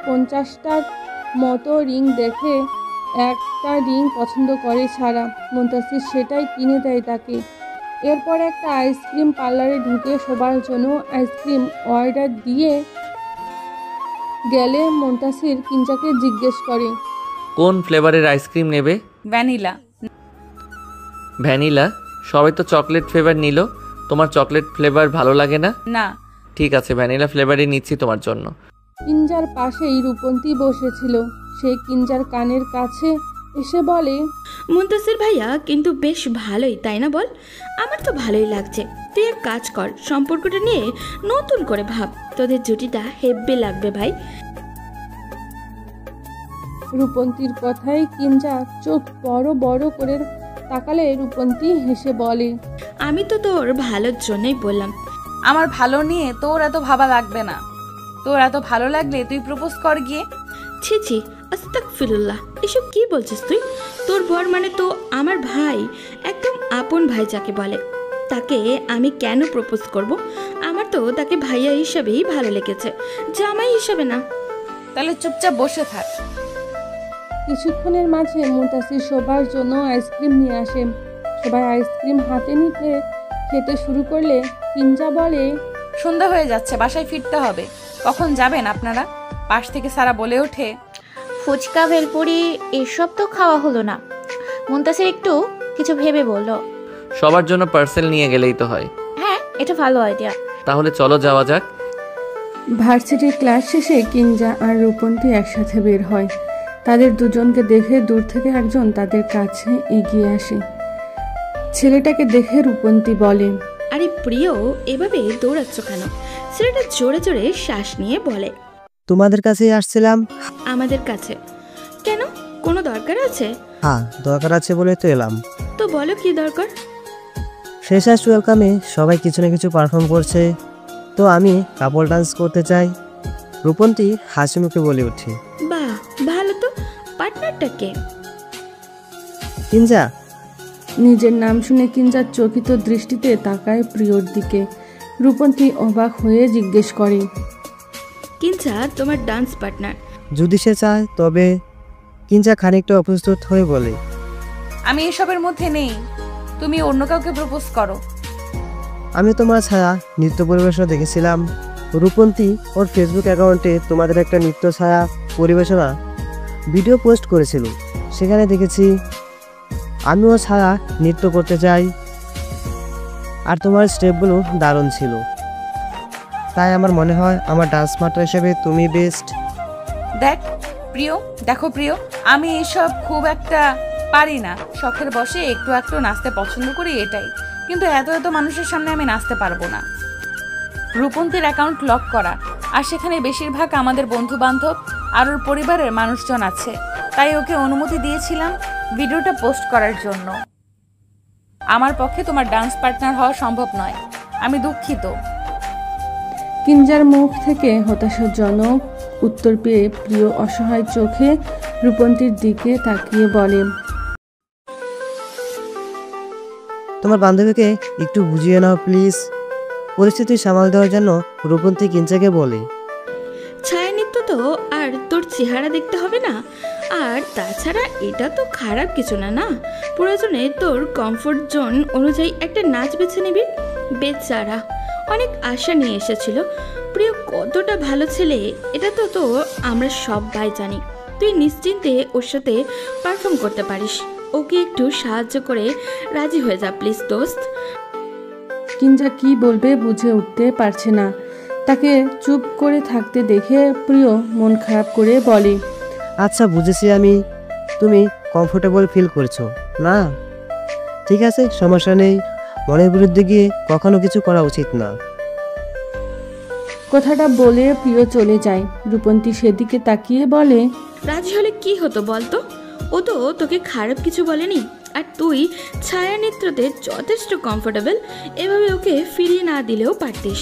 50টার মতো রিং দেখে একটা রিং পছন্দ করে সারা। মুনতাসির সেটাই কিনে দেয় তাকে। এরপর একটা আইসক্রিম পার্লারে ঢুকে সবার জন্য আইসক্রিম অর্ডার দিয়ে গেলে মুনতাসির কিঞ্জাকে জিজ্ঞেস করে, কোন ফ্লেভারের আইসক্রিম নেবে? ভ্যানিলা। ভ্যানিলা? সবাই তো চকলেট ফ্লেভার নিল, তোমার চকলেট ফ্লেভার ভালো লাগে না? না। ঠিক আছে, ভ্যানিলা ফ্লেভারই নিচ্ছি তোমার জন্য। কিঞ্জার পাশেই রূপন্তী বসেছিল। সে কিঞ্জার কানের কাছে এসে বলে, মুনতাসির ভাইয়া কিন্তু বেশ ভালোই, তাই না বল? আমার তো ভালোই লাগছে। তুই এক কাজ কর, সম্পর্কটা নিয়ে নতুন করে ভাব, তোদের জুটিটা হেব্বি লাগবে ভাই। রূপন্তীর কথায় কিঞ্জা চোখ বড় বড় করে তাকালে রূপন্তী হেসে বলে, আমি তো তোর ভালোর জন্যই বললাম। আমার ভালো নিয়ে তোর এত ভাবা লাগবে না। তোর এত ভালো লাগলে তুই প্রপোজ কর গিয়ে। ছি ছি, আস্তাগফিরুল্লাহ, এসব কি বলছিস তুই? তোর বর মানে তো আমার ভাই, একদম আপন ভাই যাকে বলে। তাকে আমি কেন প্রপোজ করব? আমার তো তাকে ভাইয়া হিসাবেই ভালো লেগেছে, জামাই হিসাবে না। তাহলে চুপচাপ বসে থাক। কিছুক্ষণের মাঝে মুনতাসির সবার জন্য আইসক্রিম নিয়ে আসে। সবাই আইসক্রিম হাতে নিতে খেতে শুরু করলে কিঞ্জা বলে, সন্ধ্যা হয়ে যাচ্ছে, বাসায় ফিরতে হবে। কখন যাবেন আপনারা? পাশ থেকে সারা বলে ওঠে, ফুচকা ভেলপুরি এসব তো খাওয়া হলো না। মুনতাসির একটু কিছু ভেবে বলল, সবার জন্য পার্সেল নিয়ে গেলেই তো হয়। হ্যাঁ এটা ভালো আইডিয়া। তাহলে চলো যাওয়া যাক। ভার্সিটির ক্লাস শেষে কিঞ্জা আর রূপন্তী একসাথে বের হয়। তাদের দুজনকে দেখে দূর থেকে একজন তাদের কাছে এগিয়ে আসে। ছেলেটাকে দেখে রূপন্তী বলে, আরে প্রিয়, এভাবে দৌড়াচ্ছ কেন? ছেলেটা জোরে জোরে শ্বাস নিয়ে বলে, তোমাদের কাছেই আসছিলাম। আমাদের কাছে কেন? কোনো দরকার আছে? হ্যাঁ দরকার আছে বলে তো এলাম। তো বলো কি দরকার? ফ্রেশার্স ওয়েলকামে সবাই কিছু না কিছু পারফর্ম করছে, তো আমি কাপল ডান্স করতে চাই। রূপন্তী হাসি মুখে বলে ওঠে, বাহ ভালো তো, পার্টনারটা কে? কিঞ্জা। নিজের নাম শুনে কিঞ্জার চকিত দৃষ্টিতে তাকায় প্রিয়র দিকে। রূপন্তী অবাক হয়ে জিজ্ঞেস করে, কিঞ্জা তোমার ডান্স পার্টনার? যদি সে চায় তবে। কিঞ্জা খানিকটা অপ্রস্তুত হয়ে বলে, আমি এসবের মধ্যে নেই, তুমি অন্য কাউকে প্রপোজ করো। আমি তোমার ছায়া নৃত্য পরিবেশনা দেখেছিলাম। রূপন্তী ওর ফেসবুক অ্যাকাউন্টে তোমাদের একটা নৃত্য ছায়া পরিবেশনা ভিডিও পোস্ট করেছিল, সেখানে দেখেছি। আমিও ছায়া নৃত্য করতে চাই, আর তোমার স্টেপগুলো দারুণ ছিল। তাই আমার মনে হয় আমার ডান্স মাস্টার হিসেবে তুমি বেস্ট। দেখো প্রিয়, আমি এসব খুব একটা পারি না। শখের বসে একটু একটু নাচতে পছন্দ করি, এটাই। কিন্তু এত এত মানুষের সামনে আমি নাচতে পারবো না। রূপন্তীর অ্যাকাউন্ট লক করা, আর সেখানে বেশিরভাগ আমাদের বন্ধু বান্ধব আর ওর পরিবারের মানুষজন আছে। তাই ওকে অনুমতি দিয়েছিলাম ভিডিওটা পোস্ট করার জন্য। আমার পক্ষে তোমার ডান্স পার্টনার হওয়া সম্ভব নয়, আমি দুঃখিত। কিঞ্জার মুখ থেকে হতাশাজনক উত্তর পেয়ে প্রিয় অসহায় চোখে রূপন্তীর দিকে তাকিয়ে বলে, তোমার বান্ধবীকে একটু বুঝিয়ে নাও প্লিজ। পরিস্থিতি সামাল দেওয়ার জন্য রূপন্তী কিঞ্জাকে বলে, ছায়া নৃত্য তো আর তোর চেহারা দেখতে হবে না। আর তাছাড়া এটা তো খারাপ কিছু না, না? প্রয়োজনে তোর কমফোর্ট জোন অনুযায়ী একটা নাচ বেছে নিবি। বেচারা অনেক আশা নিয়ে এসেছিল। প্রিয় কতটা ভালো ছেলে এটা তো আমরা সবাই জানি। তুই নিশ্চিন্তে ওর সাথে পারফর্ম করতে পারিস। ওকে একটু সাহায্য করে রাজি হয়ে যা প্লিজ দোস্ত। কিঞ্জা কি বলবে বুঝে উঠতে পারছে না। তাকে চুপ করে থাকতে দেখে প্রিয় মন খারাপ করে বলে, আচ্ছা বুঝেছি আমি, তুমি কমফোর্টেবল ফিল করছো না? ঠিক আছে, সমস্যা নেই। মনের বিরুদ্ধে গিয়ে কখনো কিছু করা উচিত না। কথাটা বলে প্রিয় চলে যায়। রূপন্তী সেদিকে তাকিয়ে বলে, রাজি হলে কি হতো বলতো? ও তো তোকে খারাপ কিছু বলেনি। আর তুই ছায়া নৃত্যতে যথেষ্ট কমফোর্টেবল। এভাবে ওকে ফিরিয়ে না দিলেও পারতিস।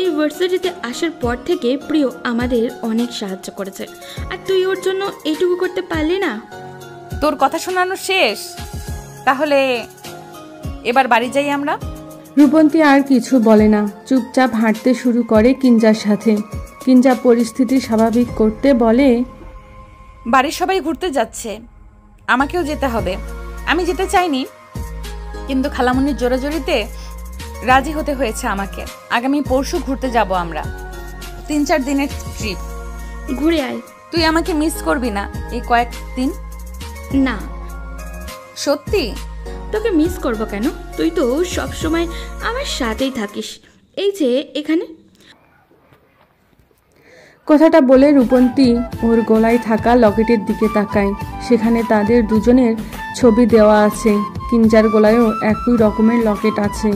এই ভার্সিটিতে আসার পর থেকে প্রিয় আমাদের অনেক সাহায্য করেছে, আর তুই ওর জন্য এইটুকু করতে পারলি না? তোর কথা শোনানো শেষ, তাহলে এবার বাড়ি যাই আমরা। রূপন্তী আর কিছু বলে না, চুপচাপ হাঁটতে শুরু করে কিঞ্জার সাথে। কিঞ্জা পরিস্থিতি স্বাভাবিক করতে বলে, বাড়ির সবাই ঘুরতে যাচ্ছে, আমাকেও যেতে হবে। আমি যেতে চাইনি, কিন্তু খালামুনির জোরাজোরিতে রাজি হতে হয়েছে আমাকে। আগামী পরশু ঘুরতে যাব আমরা, 3-4 দিনের ট্রিপ। ঘুরে আয়। তুই আমাকে মিস করবি না এই কয়েকদিন? না। সত্যি? তোকে মিস করব কেন? তুই তো সব সময় আমার সাথেই থাকিস। এই যে এখানে। কথাটা বলে রূপন্তী ওর গলায় থাকা লকেটের দিকে তাকায়। সেখানে তাদের দুজনের ছবি দেওয়া আছে। কিঞ্জার গলায়ও একই রকমের লকেট আছে।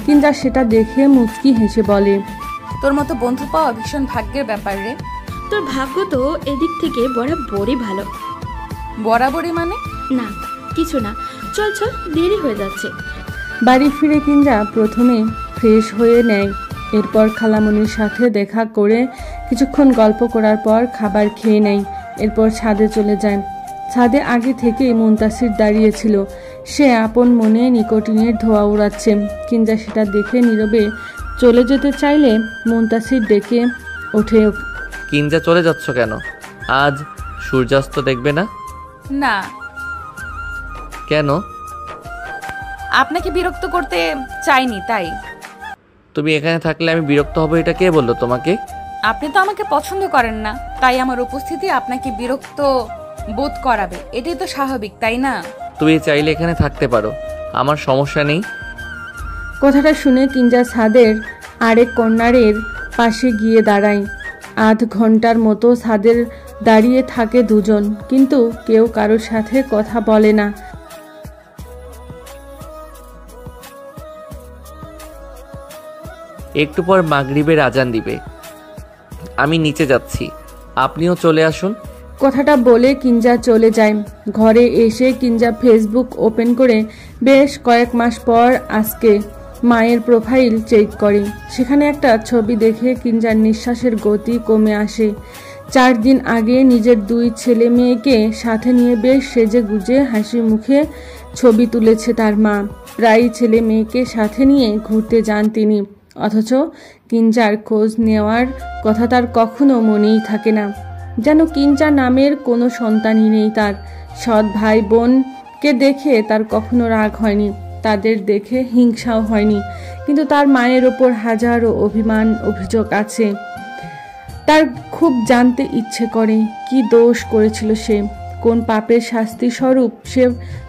কিঞ্জা সেটা দেখে মুচকি হেসে বলে, তোর মতো বন্ধু পাওয়া ভীষণ ভাগ্যের ব্যাপার রে। তোর ভাগ্য তো এদিক থেকে বরাবরই ভালো। বরাবরই মানে? না কিছু না, চল চল, দেরি হয়ে যাচ্ছে। বাড়ি ফিরে কিঞ্জা প্রথমে ফ্রেশ হয়ে নেয়। এরপর খালামণির সাথে দেখা করে কিছুক্ষণ গল্প করার পর খাবার খেয়ে নেয়। এরপর ছাদে চলে যায়। ছাদে আগে থেকেই মুনতাসির দাঁড়িয়েছিল। সে আপন মনে নিকোটিনের ধোঁয়া উড়াচ্ছে। কিঞ্জা সেটা দেখে নীরবে চলে যেতে চাইলে মুনতাসির ডেকে ওঠে, কিঞ্জা চলে যাচ্ছ কেন? আজ সূর্যাস্ত দেখবে না? না। কেন? আপনাকে বিরক্ত করতে চাইনি তাই। তুমি এখানে থাকলে আমি বিরক্ত হব, এটা কে বললো তোমাকে? আপনি তো আমাকে পছন্দ করেন না, তাই আমার উপস্থিতি আপনাকে বিরক্ত বোধ করাবে। এটাই তো স্বাভাবিক, তাই না? তুমি চাইলে এখানে থাকতে পারো, আমার সমস্যা নেই। কথাটা শুনে কিঞ্জা ছাদের আরেক কর্নারের পাশে গিয়ে দাঁড়ায়। আধ ঘন্টার মতো ছাদের দাঁড়িয়ে থাকে দুজন, কিন্তু কেউ কারোর সাথে কথা বলে না। একটু পর মাগরিবের আজান দিবে, আমি নিচে যাচ্ছি, আপনিও চলে আসুন। কথাটা বলে কিঞ্জা চলে যায়। ঘরে এসে কিঞ্জা ফেসবুক ওপেন করে বেশ কয়েক মাস পর আজকে মায়ের প্রোফাইল চেক করে। সেখানে একটা ছবি দেখে কিঞ্জার নিঃশ্বাসের গতি কমে আসে। 4 দিন আগে নিজের 2 ছেলে মেয়েকে সাথে নিয়ে বেশ সেজে গুজে হাসি মুখে ছবি তুলেছে তার মা। প্রায়ই ছেলে মেয়েকে সাথে নিয়ে ঘুরতে যান তিনি, অথচ কিঞ্জার খোঁজ নেওয়ার কথা তার কখনো মনেই থাকে না। যেন কিঞ্জা নামের কোনো সন্তানই নেই তার। সৎ ভাই বোনকে দেখে তার কখনো রাগ হয়নি, তাদের দেখে হিংসাও হয়নি, কিন্তু তার মায়ের ওপর হাজারো অভিমান অভিযোগ আছে। তার খুব জানতে ইচ্ছে করে কি দোষ করেছিল সে, কোন পাপের শাস্তি স্বরূপ সে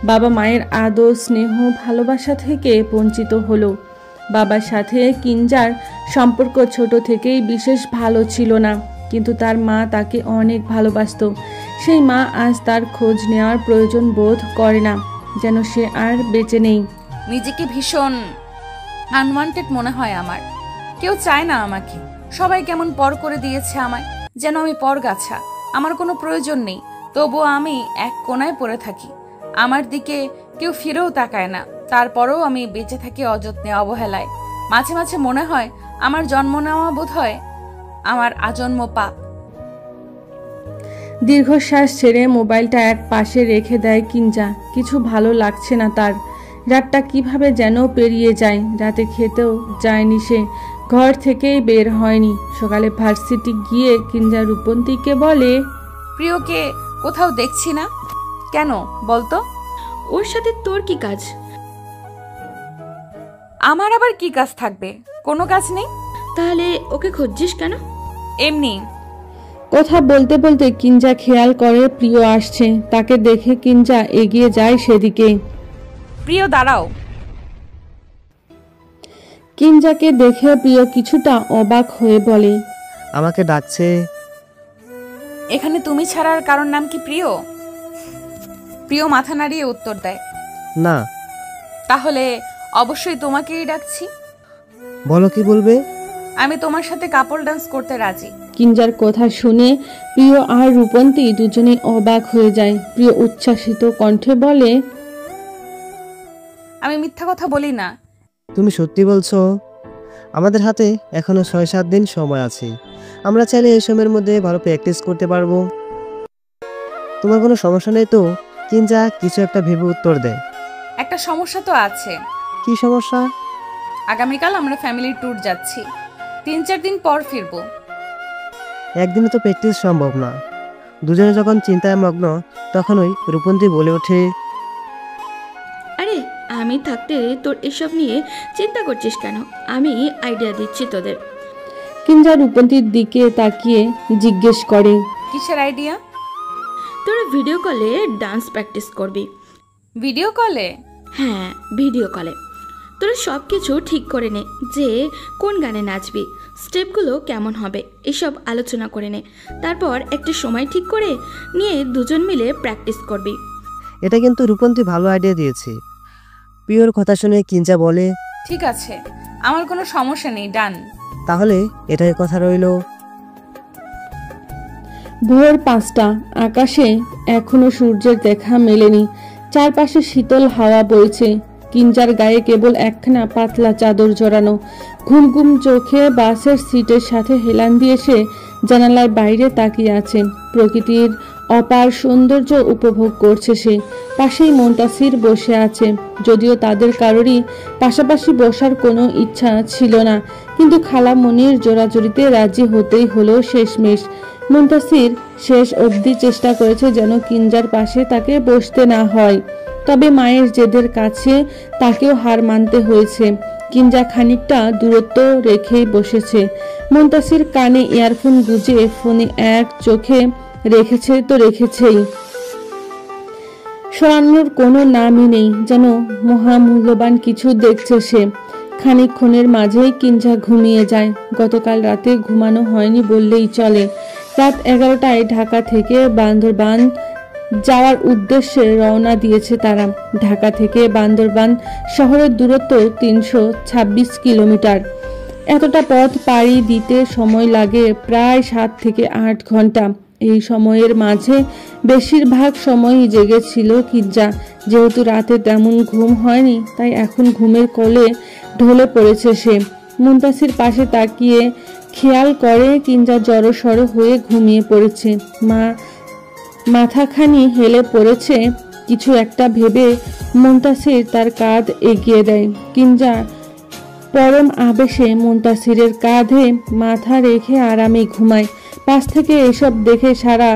বাবা মায়ের আদর স্নেহ ভালোবাসা থেকে বঞ্চিত হলো। বাবার সাথে কিঞ্জার সম্পর্ক ছোট থেকেই বিশেষ ভালো ছিল না, কিন্তু তার মা তাকে অনেক ভালোবাসত। সেই মা আজ তার খোঁজ নেওয়ার প্রয়োজন বোধ করে না, যেন সে আর বেঁচে নেই। নিজেকে ভীষণ আনওয়ান্টেড মনে হয় আমার। কেউ চায় না আমাকে, সবাই কেমন পর করে দিয়েছে আমায়, যেন আমি পরগাছা। আমার কোনো প্রয়োজন নেই, তবুও আমি এক কোণায় পড়ে থাকি। আমার দিকে কেউ ফিরেও তাকায় না, তারপরেও আমি বেঁচে থাকি অযত্নে অবহেলায়। মাঝে মাঝে মনে হয় আমার জন্ম নেওয়া বোধ হয় আমার আজন্ম পাপ। দীর্ঘশ্বাস ছেড়ে মোবাইলটা এক পাশে রেখে দেয় কিঞ্জা। কিছু ভালো লাগছে না তার। রাতটা কিভাবে যেন পেরিয়ে যায়। রাতে খেতেও যায়নি সে, ঘর থেকেই বের হয়নি। সকালে ভার্সিটি গিয়ে কিঞ্জা রূপন্তীকে বলে, প্রিয়কে কোথাও দেখছি না কেন বলতো? ও ওর সাথে তোর কি কাজ? আমার আবার কি কাজ থাকবে? কোনো কাজ নেই। তাহলে ওকে খুঁজছিস কেন? এমনি। কথা বলতে বলতে কিঞ্জা খেয়াল করে প্রিয় আসছে। তাকে দেখে কিঞ্জা এগিয়ে যায় সেদিকে। প্রিয় দাঁড়াও। কিঞ্জাকে দেখে প্রিয় কিছুটা অবাক হয়ে বলে, আমাকে ডাকছে? এখানে তুমি ছাড়ার কারণ নাম কি প্রিয়? প্রিয় মাথা নাড়িয়ে উত্তর দেয়, না। তাহলে অবশ্যই তোমাকেই ডাকছি। বলো কি বলবে? আমি তোমার সাথে কাপল ডান্স করতে রাজি। কিঞ্জার কথা শুনে প্রিয় আর রূপন্তী দুজনেই অবাক হয়ে যায়। প্রিয় উচ্ছ্বাসিত কণ্ঠে বলে, আমি মিথ্যা কথা বলি না। তুমি সত্যি বলছো? আমাদের হাতে এখনো 6-7 দিন সময় আছে। আমরা চাইলে এই সময়ের মধ্যে ভালো প্র্যাকটিস করতে পারবো। তোমার কোনো সমস্যা নেই তো? কিঞ্জা কিছু একটা ভেবে উত্তর দেয়। একটা সমস্যা তো আছে। কি সমস্যা? আগামীকাল আমরা ফ্যামিলি ট্যুর যাচ্ছি। 3-4 দিন পর ফিরবো। একদিনে তো প্র্যাকটিস সম্ভব না। দুজনে যখন চিন্তায় মগ্ন তখনই রূপন্তী বলে ওঠে, আরে আমি থাকতে তোর এসব নিয়ে চিন্তা করছিস কেন? আমি আইডিয়া দিচ্ছি তোদের। কিঞ্জা রূপন্তীর দিকে তাকিয়ে জিজ্ঞেস করে, কিসের আইডিয়া? তোরা ভিডিও কলে ডান্স প্র্যাকটিস করবি। ভিডিও কলে? হ্যাঁ, ভিডিও কলে। তোরা সব কিছু ঠিক করে নে, যে কোন গানে নাচবি, স্টেপগুলো কেমন হবে, এসব আলোচনা করে নে। তারপর একটা সময় ঠিক করে নিয়ে দুজন মিলে প্র্যাকটিস করবি। এটা কিন্তু রূপন্তী ভালো আইডিয়া দিয়েছে। প্রিয়র কথা শুনে কিঞ্জা বলে, ঠিক আছে, আমার কোনো সমস্যা নেই, ডান। তাহলে এটাই কথা রইল। ভোর 5টা, আকাশে এখনো সূর্যের দেখা মেলেনি। চারপাশে শীতল হাওয়া বইছে। কিঞ্জার গায়ে কেবল একখানা পাতলা চাদর জড়ানো। ঘুম ঘুম চোখে বাসের সিটের সাথে হেলান দিয়ে সে জানালায় বাইরে তাকিয়ে আছে। প্রকৃতির অপার সৌন্দর্য উপভোগ করছে সে। পাশেই মুনতাসির বসে আছে। যদিও তাদের কারোরই পাশাপাশি বসার কোনো ইচ্ছা ছিল না, কিন্তু খালামণির জোরাজুরিতে রাজি হতেই হলো শেষমেশ। মুনতাসির শেষ অবধি চেষ্টা করেছে যেন কিঞ্জার পাশে তাকে বসতে না হয়, তবে মায়ের জেদের কাছে তাকেও হার মানতে হয়েছে। কিঞ্জা খানিকটা দূরত্ব রেখেই বসেছে। মুনতাসির কানে ইয়ারফোন গুজে ফোনে এক চোখে রেখেছে তো রেখেছেই, সরানোর কোনো নামই নেই, যেন মহামূল্যবান কিছু দেখছে সে। খানিকক্ষণের মাঝেই কিঞ্জা ঘুমিয়ে যায়। গতকাল রাতে ঘুমানো হয়নি বললেই চলে। রাত 11টায় ঢাকা থেকে বান্দরবান যাওয়ার উদ্দেশ্যে রওনা দিয়েছে তারা। ঢাকা থেকে বান্দরবান শহরের দূরত্ব 326 কিলোমিটার। এতটা পথ পাড়ি দিতে সময় লাগে প্রায় 7 থেকে 8 ঘন্টা। এই সময়ের মাঝে বেশিরভাগ সময়ই জেগেছিল কিঞ্জা। যেহেতু রাতে তেমন ঘুম হয়নি, তাই এখন ঘুমের কোলে ঢলে পড়েছে সে। মুনতাসির পাশে তাকিয়ে খেয়াল করে কিঞ্জা জড়সড় হয়ে ঘুমিয়ে পড়েছে। মাথাখানি হেলে পড়েছে। কিছু একটা ভেবে মুনতাসির তার কাঁধ এগিয়ে দেয়। কিঞ্জা পরম আবেশে মুনতাসিরের কাঁধে মাথা রেখে আরামে ঘুমায়। পাশ থেকে এসব দেখে সারা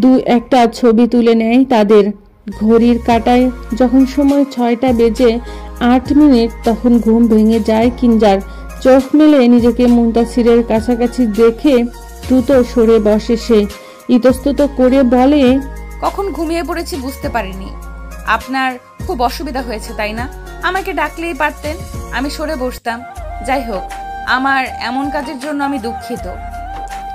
2-1টা ছবি তুলে নেয় তাদের। ঘড়ির কাঁটায় যখন সময় 6টা বেজে 8 মিনিট, তখন ঘুম ভেঙে যায় কিঞ্জার। চোখ মেলে নিজেকে মুনতাসিরের কাছাকাছি দেখে দ্রুত সরে বসে সে। ইতস্তত করে বলে, কখন ঘুমিয়ে পড়েছি বুঝতে পারিনি। আপনার খুব অসুবিধা হয়েছে তাই না? আমাকে ডাকলেই পারতেন, আমি সরে বসতাম। যাই হোক, আমার এমন কাজের জন্য আমি দুঃখিত।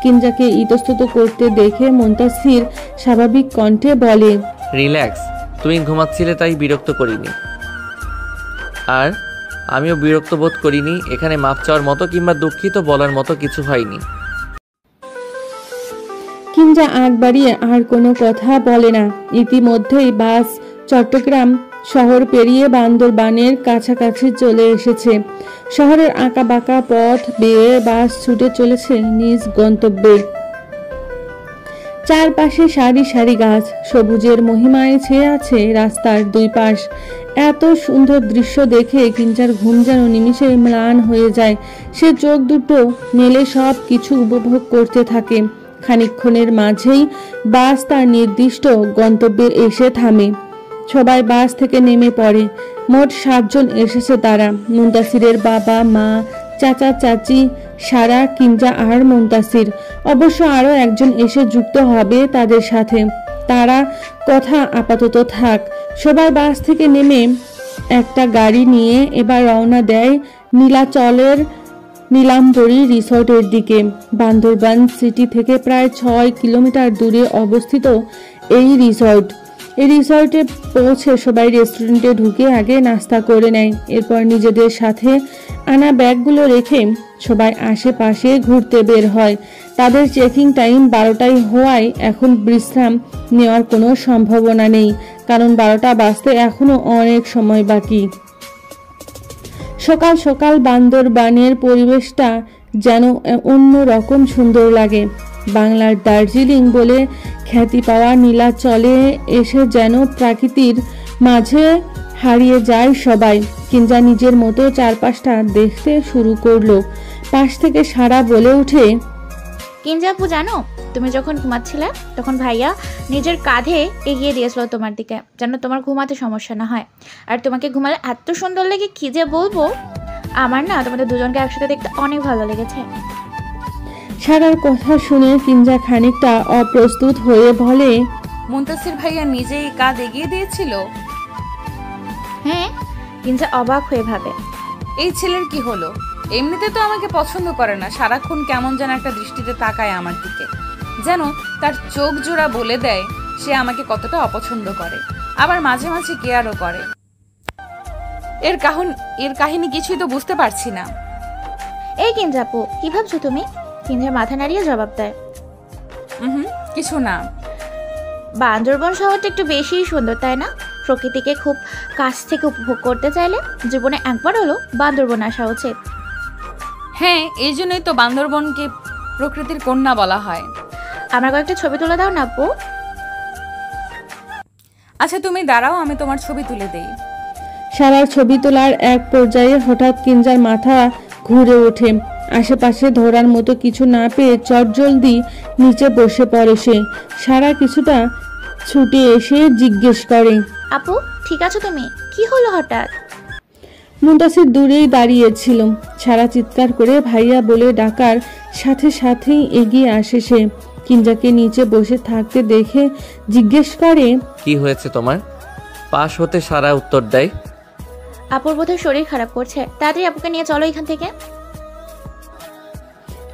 কিঞ্জাকে ইতস্তত করতে দেখে মুনতাসির স্বাভাবিক কণ্ঠে বলে, রিল্যাক্স, তুমি ঘুমাচ্ছিলে তাই বিরক্ত করিনি, আর আমিও বিরক্ত বোধ করিনি। এখানে মাপ চাওয়ার মতো কিংবা দুঃখিত বলার মতো কিছু হয়নি। কিঞ্জা আগ বাড়িয়ে আর কোনো কথা বলে না। ইতিমধ্যেই বাস চট্টগ্রাম শহর পেরিয়ে বান্দরবানের কাছাকাছি চলে এসেছে। শহরের আঁকাবাঁকা পথ বেয়ে বাস ছুটে চলেছে নিজ গন্তব্যে। চারপাশে সারি সারি গাছ, সবুজের মহিমায় ছেয়ে আছে রাস্তার দুই পাশ। এত সুন্দর দৃশ্য দেখে কিঞ্জার ঘুম যেন নিমিষে ম্লান হয়ে যায়। সে চোখ দুটো মেলে সব কিছু উপভোগ করতে থাকে। খানিকক্ষণের মাঝেই বাস তার নির্দিষ্ট গন্তব্যে এসে থামে। সবাই বাস থেকে নেমে পড়ে। মোট 7 জন এসেছে তারা। মুনতাসিরের বাবা, মা, চাচা, চাচি, সারা, কিঞ্জা আর মুনতাসির। অবশ্য আরও একজন এসে যুক্ত হবে তাদের সাথে। তারা কথা আপাতত থাক। সবাই বাস থেকে নেমে একটা গাড়ি নিয়ে এবার রওনা দেয় নীলাচলের নীলাম্বরী রিসর্টের দিকে। বান্দরবান সিটি থেকে প্রায় 6 কিলোমিটার দূরে অবস্থিত এই রিসর্ট। এই রিসর্টে পৌঁছে সবাই রেস্টুরেন্টে ঢুকে আগে নাস্তা করে নেয়। এরপর নিজেদের সাথে আনা ব্যাগগুলো রেখে সবাই আশেপাশে ঘুরতে বের হয়। তাদের চেকিং টাইম 12টায় হওয়ায় এখন বিশ্রাম নেওয়ার কোনো সম্ভাবনা নেই, কারণ 12টা বাজতে এখনো অনেক সময় বাকি। সকাল সকাল বান্দরবানের পরিবেশটা যেন অন্য রকম সুন্দর লাগে। বাংলার দার্জিলিং বলে খ্যাতি পাওয়া নীলাচলে এসে যেন প্রকৃতির মাঝে হারিয়ে যায় সবাই। কিঞ্জা নিজের মতো চারপাশটা দেখতে শুরু করলো। পাশ থেকে সারা বলে ওঠে, কিঞ্জা আপু জানো, তুমি যখন ঘুমাচ্ছিলে তখন ভাইয়া নিজের কাঁধে এগিয়ে দিয়েছিল তোমার দিকে, যেন তোমার ঘুমাতে সমস্যা না হয়। আর তোমাকে ঘুমালে এত সুন্দর লেগে কি যে বলবো। আমার না তোমাদের দুজনকে একসাথে দেখতে অনেক ভালো লেগেছে। সারার কথা শুনে কিঞ্জা খানিকটা অপ্রস্তুত হয়ে বলে, মুনতাসির ভাইয়া নিজেই কাঁধ এগিয়ে দিয়েছিল? হ্যাঁ। কিঞ্জা অবাক হয়ে ভাবে, এই ছেলের কি হলো? এমনিতে তো আমাকে পছন্দ করে না, সারাক্ষণ কেমন যেন একটা দৃষ্টিতে তাকায় আমার দিকে, যেন তার চোখ জোড়া বলে দেয় সে আমাকে কতটা অপছন্দ করে, আবার মাঝে মাঝে কেয়ারও করে। এর কাহিনী কিছুই তো বুঝতে পারছি না। এই কিঞ্জা আপু, কি ভাবছো তুমি? কিঞ্জা মাথা নাড়িয়ে জবাব দেয়, কিছু না। বান্দরবন শহরটা একটু বেশিই সুন্দর, তাই না? প্রকৃতিকে খুব কাছ থেকে উপভোগ করতে চাইলে জীবনে একবার হলো বান্দরবন আসা উচিত। হ্যাঁ, এই জন্যই তো বান্দরবনকে প্রকৃতির কন্যা বলা হয়। আমার কয়েকটা ছবি তুলে দাও না আপু। আচ্ছা তুমি দাঁড়াও, আমি তোমার ছবি তুলে দেই। সারার ছবি তোলার এক পর্যায়ে হঠাৎ কিঞ্জার মাথা ঘুরে ওঠে। আশেপাশে ধরার মতো কিছু না পেয়ে চটজলদি নিচে বসে পড়ে সে। সারা কিছুটা ছুটে এসে জিজ্ঞেস করে, আপু ঠিক আছো তুমি? কি হলো হঠাৎ? মুনতাসির দূরেই দাঁড়িয়েছিল। সারা চিৎকার করে ভাইয়া বলে ডাকার সাথে সাথেই এগিয়ে আসে সে। কিঞ্জাকে নিচে বসে থাকতে দেখে জিজ্ঞেস করে, কি হয়েছে তোমার? পাশ হতে সারা উত্তর দেয়, আপুর বোধহয় শরীর খারাপ করছে, তাড়াতাড়ি আপুকে নিয়ে চলো এখান থেকে।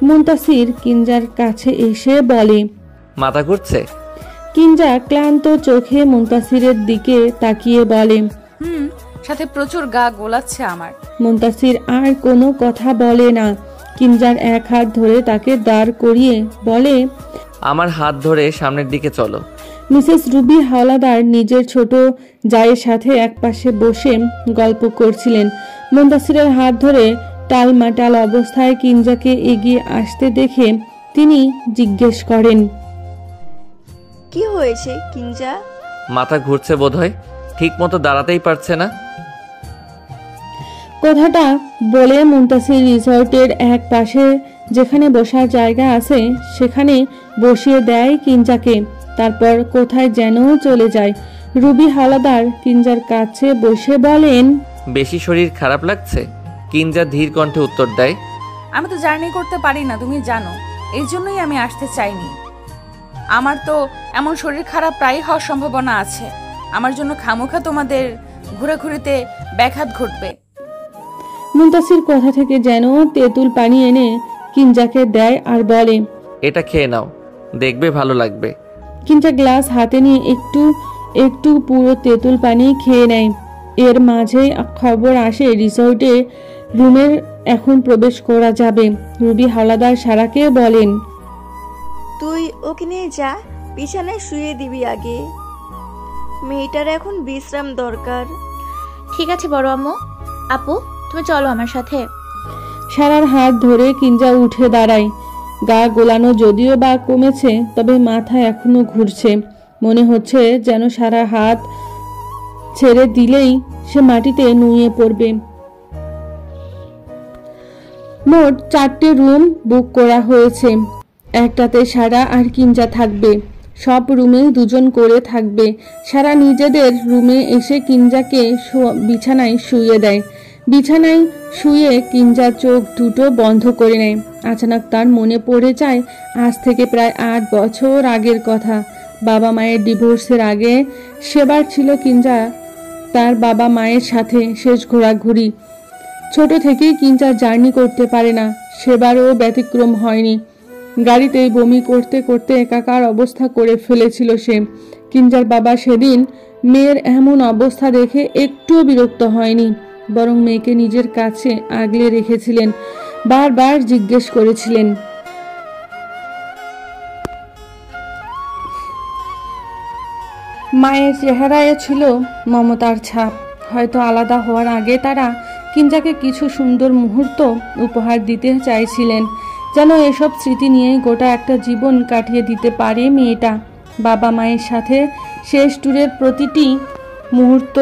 মুনতাসির কিঞ্জার কাছে এসে বলে, মাথা ঘুরছে? কিঞ্জা ক্লান্ত চোখে মুনতাসিরের দিকে তাকিয়ে বলে, সাথে প্রচুর গা গোলাচ্ছে আমার। মুনতাসির আর কোনো কথা বলে না। কিঞ্জার এক হাত ধরে তাকে দাঁড় করিয়ে বলে, আমার হাত ধরে সামনের দিকে চলো। মিসেস রুবি হাওলাদার নিজের ছোট জায়ের সাথে একপাশে বসে গল্প করছিলেন। মুনতাসিরের হাত ধরে টালমাটাল অবস্থায় কিঞ্জাকে এগিয়ে আসতে দেখে তিনি জিজ্ঞেস করেন, কি হয়েছে কিঞ্জা? মাথা ঘুরছে বোধহয়, ঠিক মতো দাঁড়াতেই পারছে না। কথাটা বলে মুনতাসির রিসর্টের এক পাশে যেখানে বসার জায়গা আছে সেখানে বসিয়ে দেয় কিঞ্জাকে। তারপর কোথায় যেন চলে যায়। রুবি হাওলাদার কিঞ্জার কাছে বসে বলেন, বেশি শরীর খারাপ লাগছে? কিঞ্জা ধীর কণ্ঠে উত্তর দেয়, আমি তো জার্নি করতে পারি না, তুমি জানো, এই জন্যই আমি আসতে চাইনি। আমার তো এমন শরীর খারাপ প্রায় হওয়ার সম্ভাবনা আছে। আমার জন্য খামোখা তোমাদের ঘোরাঘুরিতে ব্যাঘাত ঘটবে। মুনতাসির কথা থেকে যেন তেঁতুল পানি এনে কিঞ্জাকে দেয় আর বলে, এটা খেয়ে নাও, দেখবে ভালো লাগবে। কিঞ্জা গ্লাস হাতে নিয়ে একটু একটু পুরো তেঁতুল পানি খেয়ে নেয়। এর মাঝে খবর আসে রিসর্টে রুমের এখন প্রবেশ করা যাবে। রুবি হাওলাদার সারাকে বলেন, তুই ওকে নিয়ে যা, বিছানায় শুয়ে দিবি আগে। মেয়েটার এখন বিশ্রাম দরকার। ঠিক আছে বড় আম্মু। আপু তুমি চলো আমার সাথে। সারার হাত ধরে কিঞ্জা উঠে দাঁড়ায়। গা গোলানো যদিও বা কমেছে, তবে মাথা এখনো ঘুরছে। মনে হচ্ছে যেন সারা হাত ছেড়ে দিলেই সে মাটিতে নুয়ে পড়বে। মোট 4টে রুম বুক করা হয়েছে। একটাতে সারা আর কিঞ্জা থাকবে। সব রুমেই দুজন করে থাকবে। সারা নিজেদের রুমে এসে কিঞ্জাকে বিছানায় শুইয়ে দেয়। বিছানায় শুয়ে কিঞ্জা চোখ দুটো বন্ধ করে নেয়। আচানক তার মনে পড়ে যায় আজ থেকে প্রায় 8 বছর আগের কথা। বাবা মায়ের ডিভোর্সের আগে সেবার ছিল কিঞ্জা তার বাবা মায়ের সাথে শেষ ঘোরাঘুরি। ছোট থেকেই কিঞ্জা জার্নি করতে পারে না, সেবারও ব্যতিক্রম হয়নি। গাড়িতেই বমি করতে করতে একাকার অবস্থা করে ফেলেছিল সে। কিঞ্জার বাবা সেদিন মেয়ের এমন অবস্থা দেখে একটুও বিরক্ত হয়নি, বরং মেয়েকে নিজের কাছে আগলে রেখেছিলেন। বারবার জিজ্ঞেস করেছিলেন, মায়ের চেহারায় ছিল মমতার ছাপ। হয়তো আলাদা হওয়ার আগে তারা কিঞ্জাকে কিছু সুন্দর মুহূর্ত উপহার দিতে চাইছিলেন, যেন এসব স্মৃতি নিয়েই গোটা একটা জীবন কাটিয়ে দিতে পারে মেয়েটা। বাবা মায়ের সাথে শেষ ট্যুরের প্রতিটি মুহূর্ত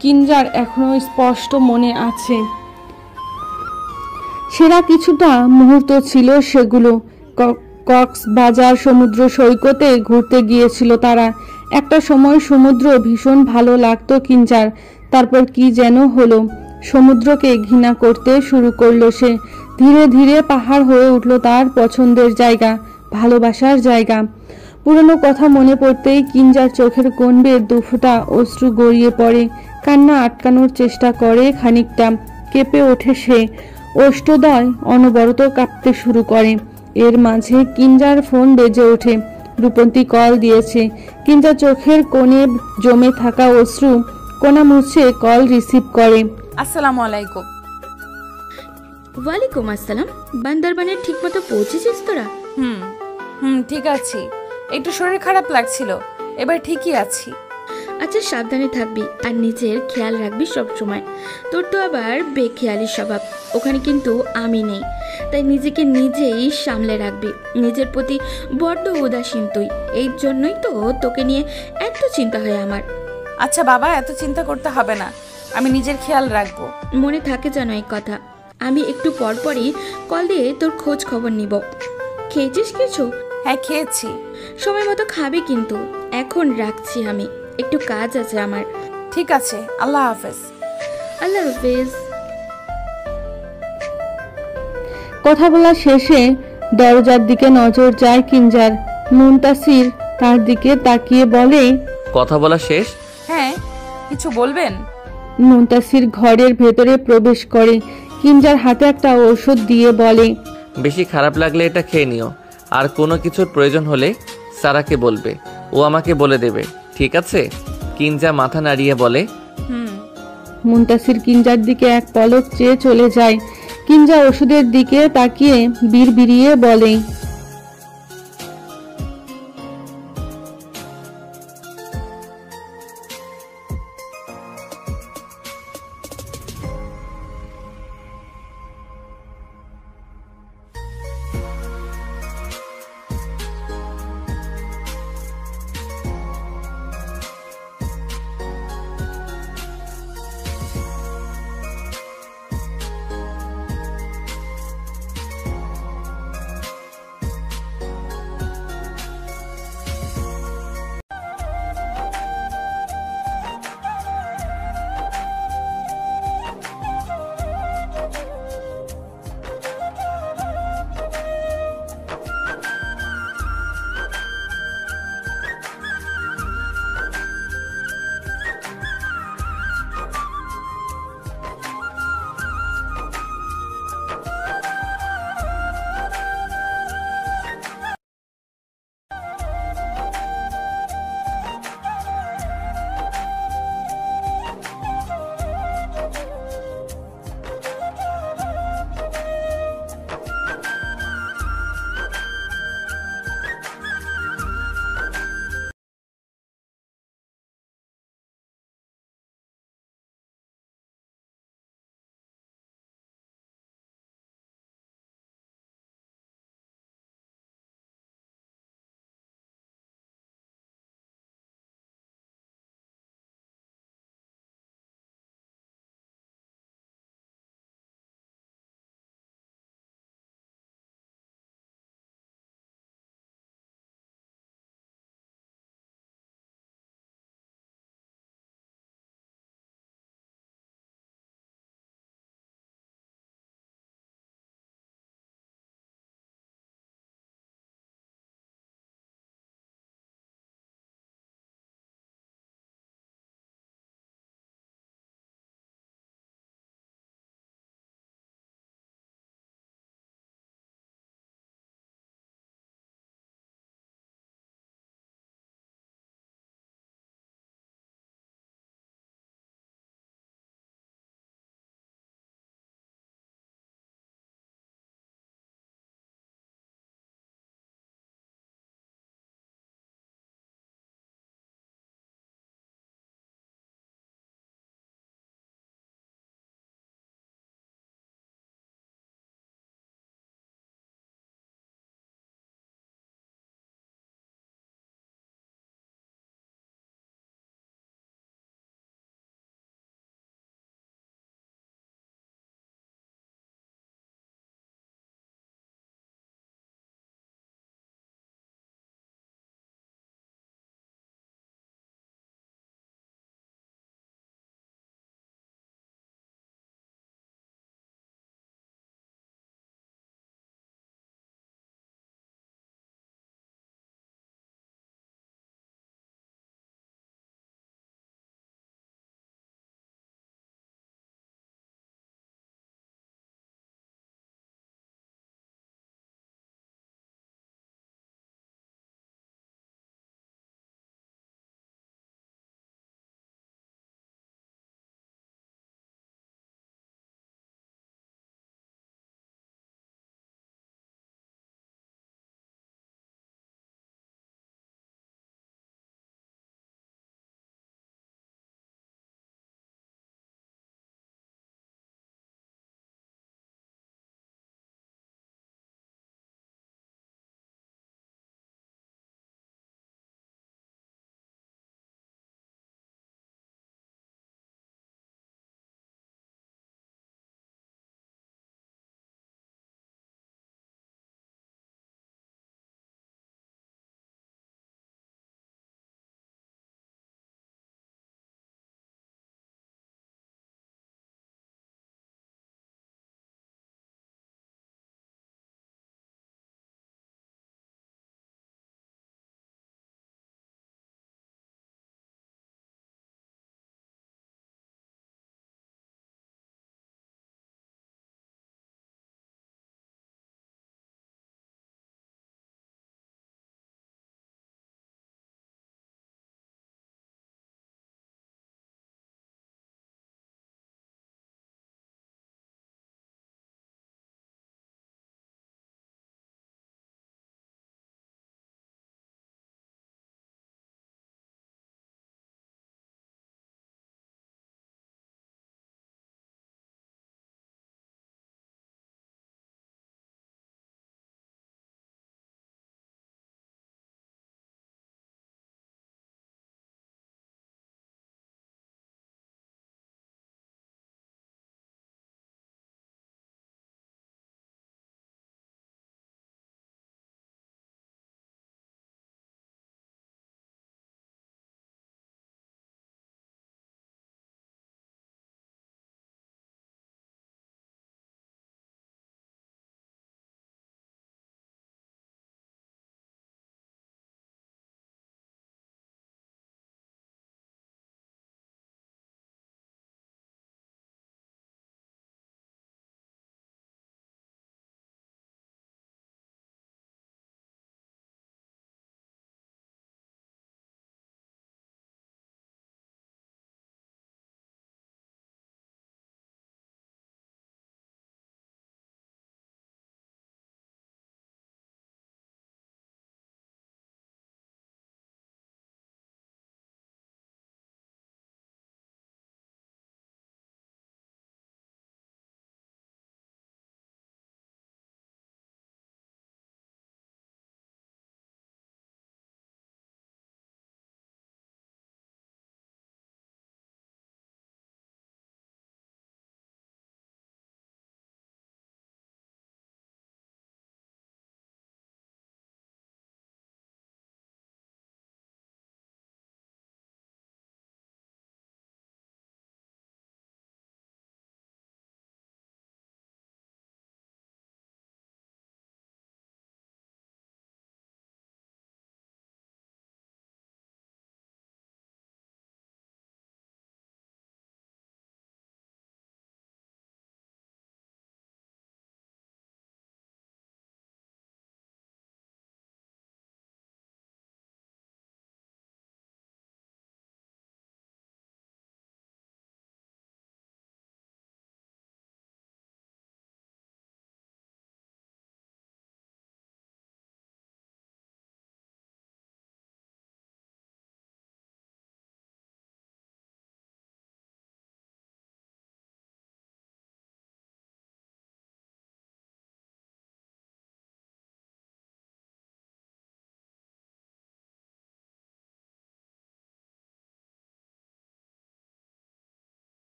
কিঞ্জার এখনো স্পষ্ট মনে আছে। সেরা কিছুটা মুহূর্ত ছিল সেগুলো। কক্সবাজার সমুদ্র সৈকতে ঘুরতে গিয়েছিল তারা। একটা সময় সমুদ্র ভীষণ ভালো লাগতো কিঞ্জার, তারপর কি যেন হলো, সমুদ্রকে ঘৃণা করতে শুরু করলো সে। ধীরে ধীরে পাহাড় হয়ে উঠল তার পছন্দের জায়গা, ভালোবাসার জায়গা। পুরনো কথা মনে পড়তেই কিঞ্জার চোখের কোণ বেয়ে দুফোঁটা অশ্রু গড়িয়ে পড়ে। কান্না আটকানোর চেষ্টা করে খানিকটা, কেঁপে ওঠে সে। অষ্টদয় অনবরত কাঁপতে শুরু করে। এর মাঝে কিঞ্জার ফোন বেজে ওঠে। রূপন্তী কল দিয়েছে। কিঞ্জা চোখের কোণে জমে থাকা অশ্রু কোনা মুছে কল রিসিভ করে। আসসালামু আলাইকুম। ওয়ালাইকুম আসসালাম। বান্দরবানে ঠিকমতো পৌঁছেছিস তোরা? ঠিক আছি, একটু শরীর খারাপ লাগছিল, এবার ঠিকই আছি। আচ্ছা, সাবধানে থাকবি আর নিজের খেয়াল রাখবি সব সময়। তোর তো আবার বেখেয়ালি স্বভাব। ওখানে কিন্তু আমি নেই, তাই নিজেকে নিজেই সামলে রাখবি। নিজের প্রতি বড্ড উদাসীন তুই, এই জন্যই তো তোকে নিয়ে এত চিন্তা হয় আমার। আচ্ছা বাবা, এত চিন্তা করতে হবে না, আমি নিজের খেয়াল রাখবো। মনে থাকে যেন এই কথা। আমি একটু পরপরই কল দিয়ে তোর খোঁজ খবর নিব। খেয়েছিস কিছু? হ্যাঁ খেয়েছি। সময় মতো খাবি কিন্তু। এখন রাখছি, আমি একটু কাজ আছে আমার। ঠিক আছে, আল্লাহ হাফেজ। আল্লাহ হাফেজ। কথা বলা শেষে দরজার দিকে নজর যায় কিঞ্জার। মুনতাসির তার দিকে তাকিয়ে বলে, কথা বলা শেষ? হ্যাঁ, কিছু বলবেন? মুনতাসির ঘরের ভেতরে প্রবেশ করে। কিঞ্জার হাতে একটা ঔষধ দিয়ে বলে, বেশি খারাপ লাগলে এটা খেয়ে নিও, আর কোনো কিছুর প্রয়োজন হলে সারাকে বলবে, ও আমাকে বলে দেবে, ঠিক আছে? কিঞ্জা মাথা নাড়িয়ে বলে, মুনতাসির কিঞ্জার দিকে এক পলক চেয়ে চলে যায়। কিঞ্জা ওষুধের দিকে তাকিয়ে বিড়বিড়িয়ে বলে,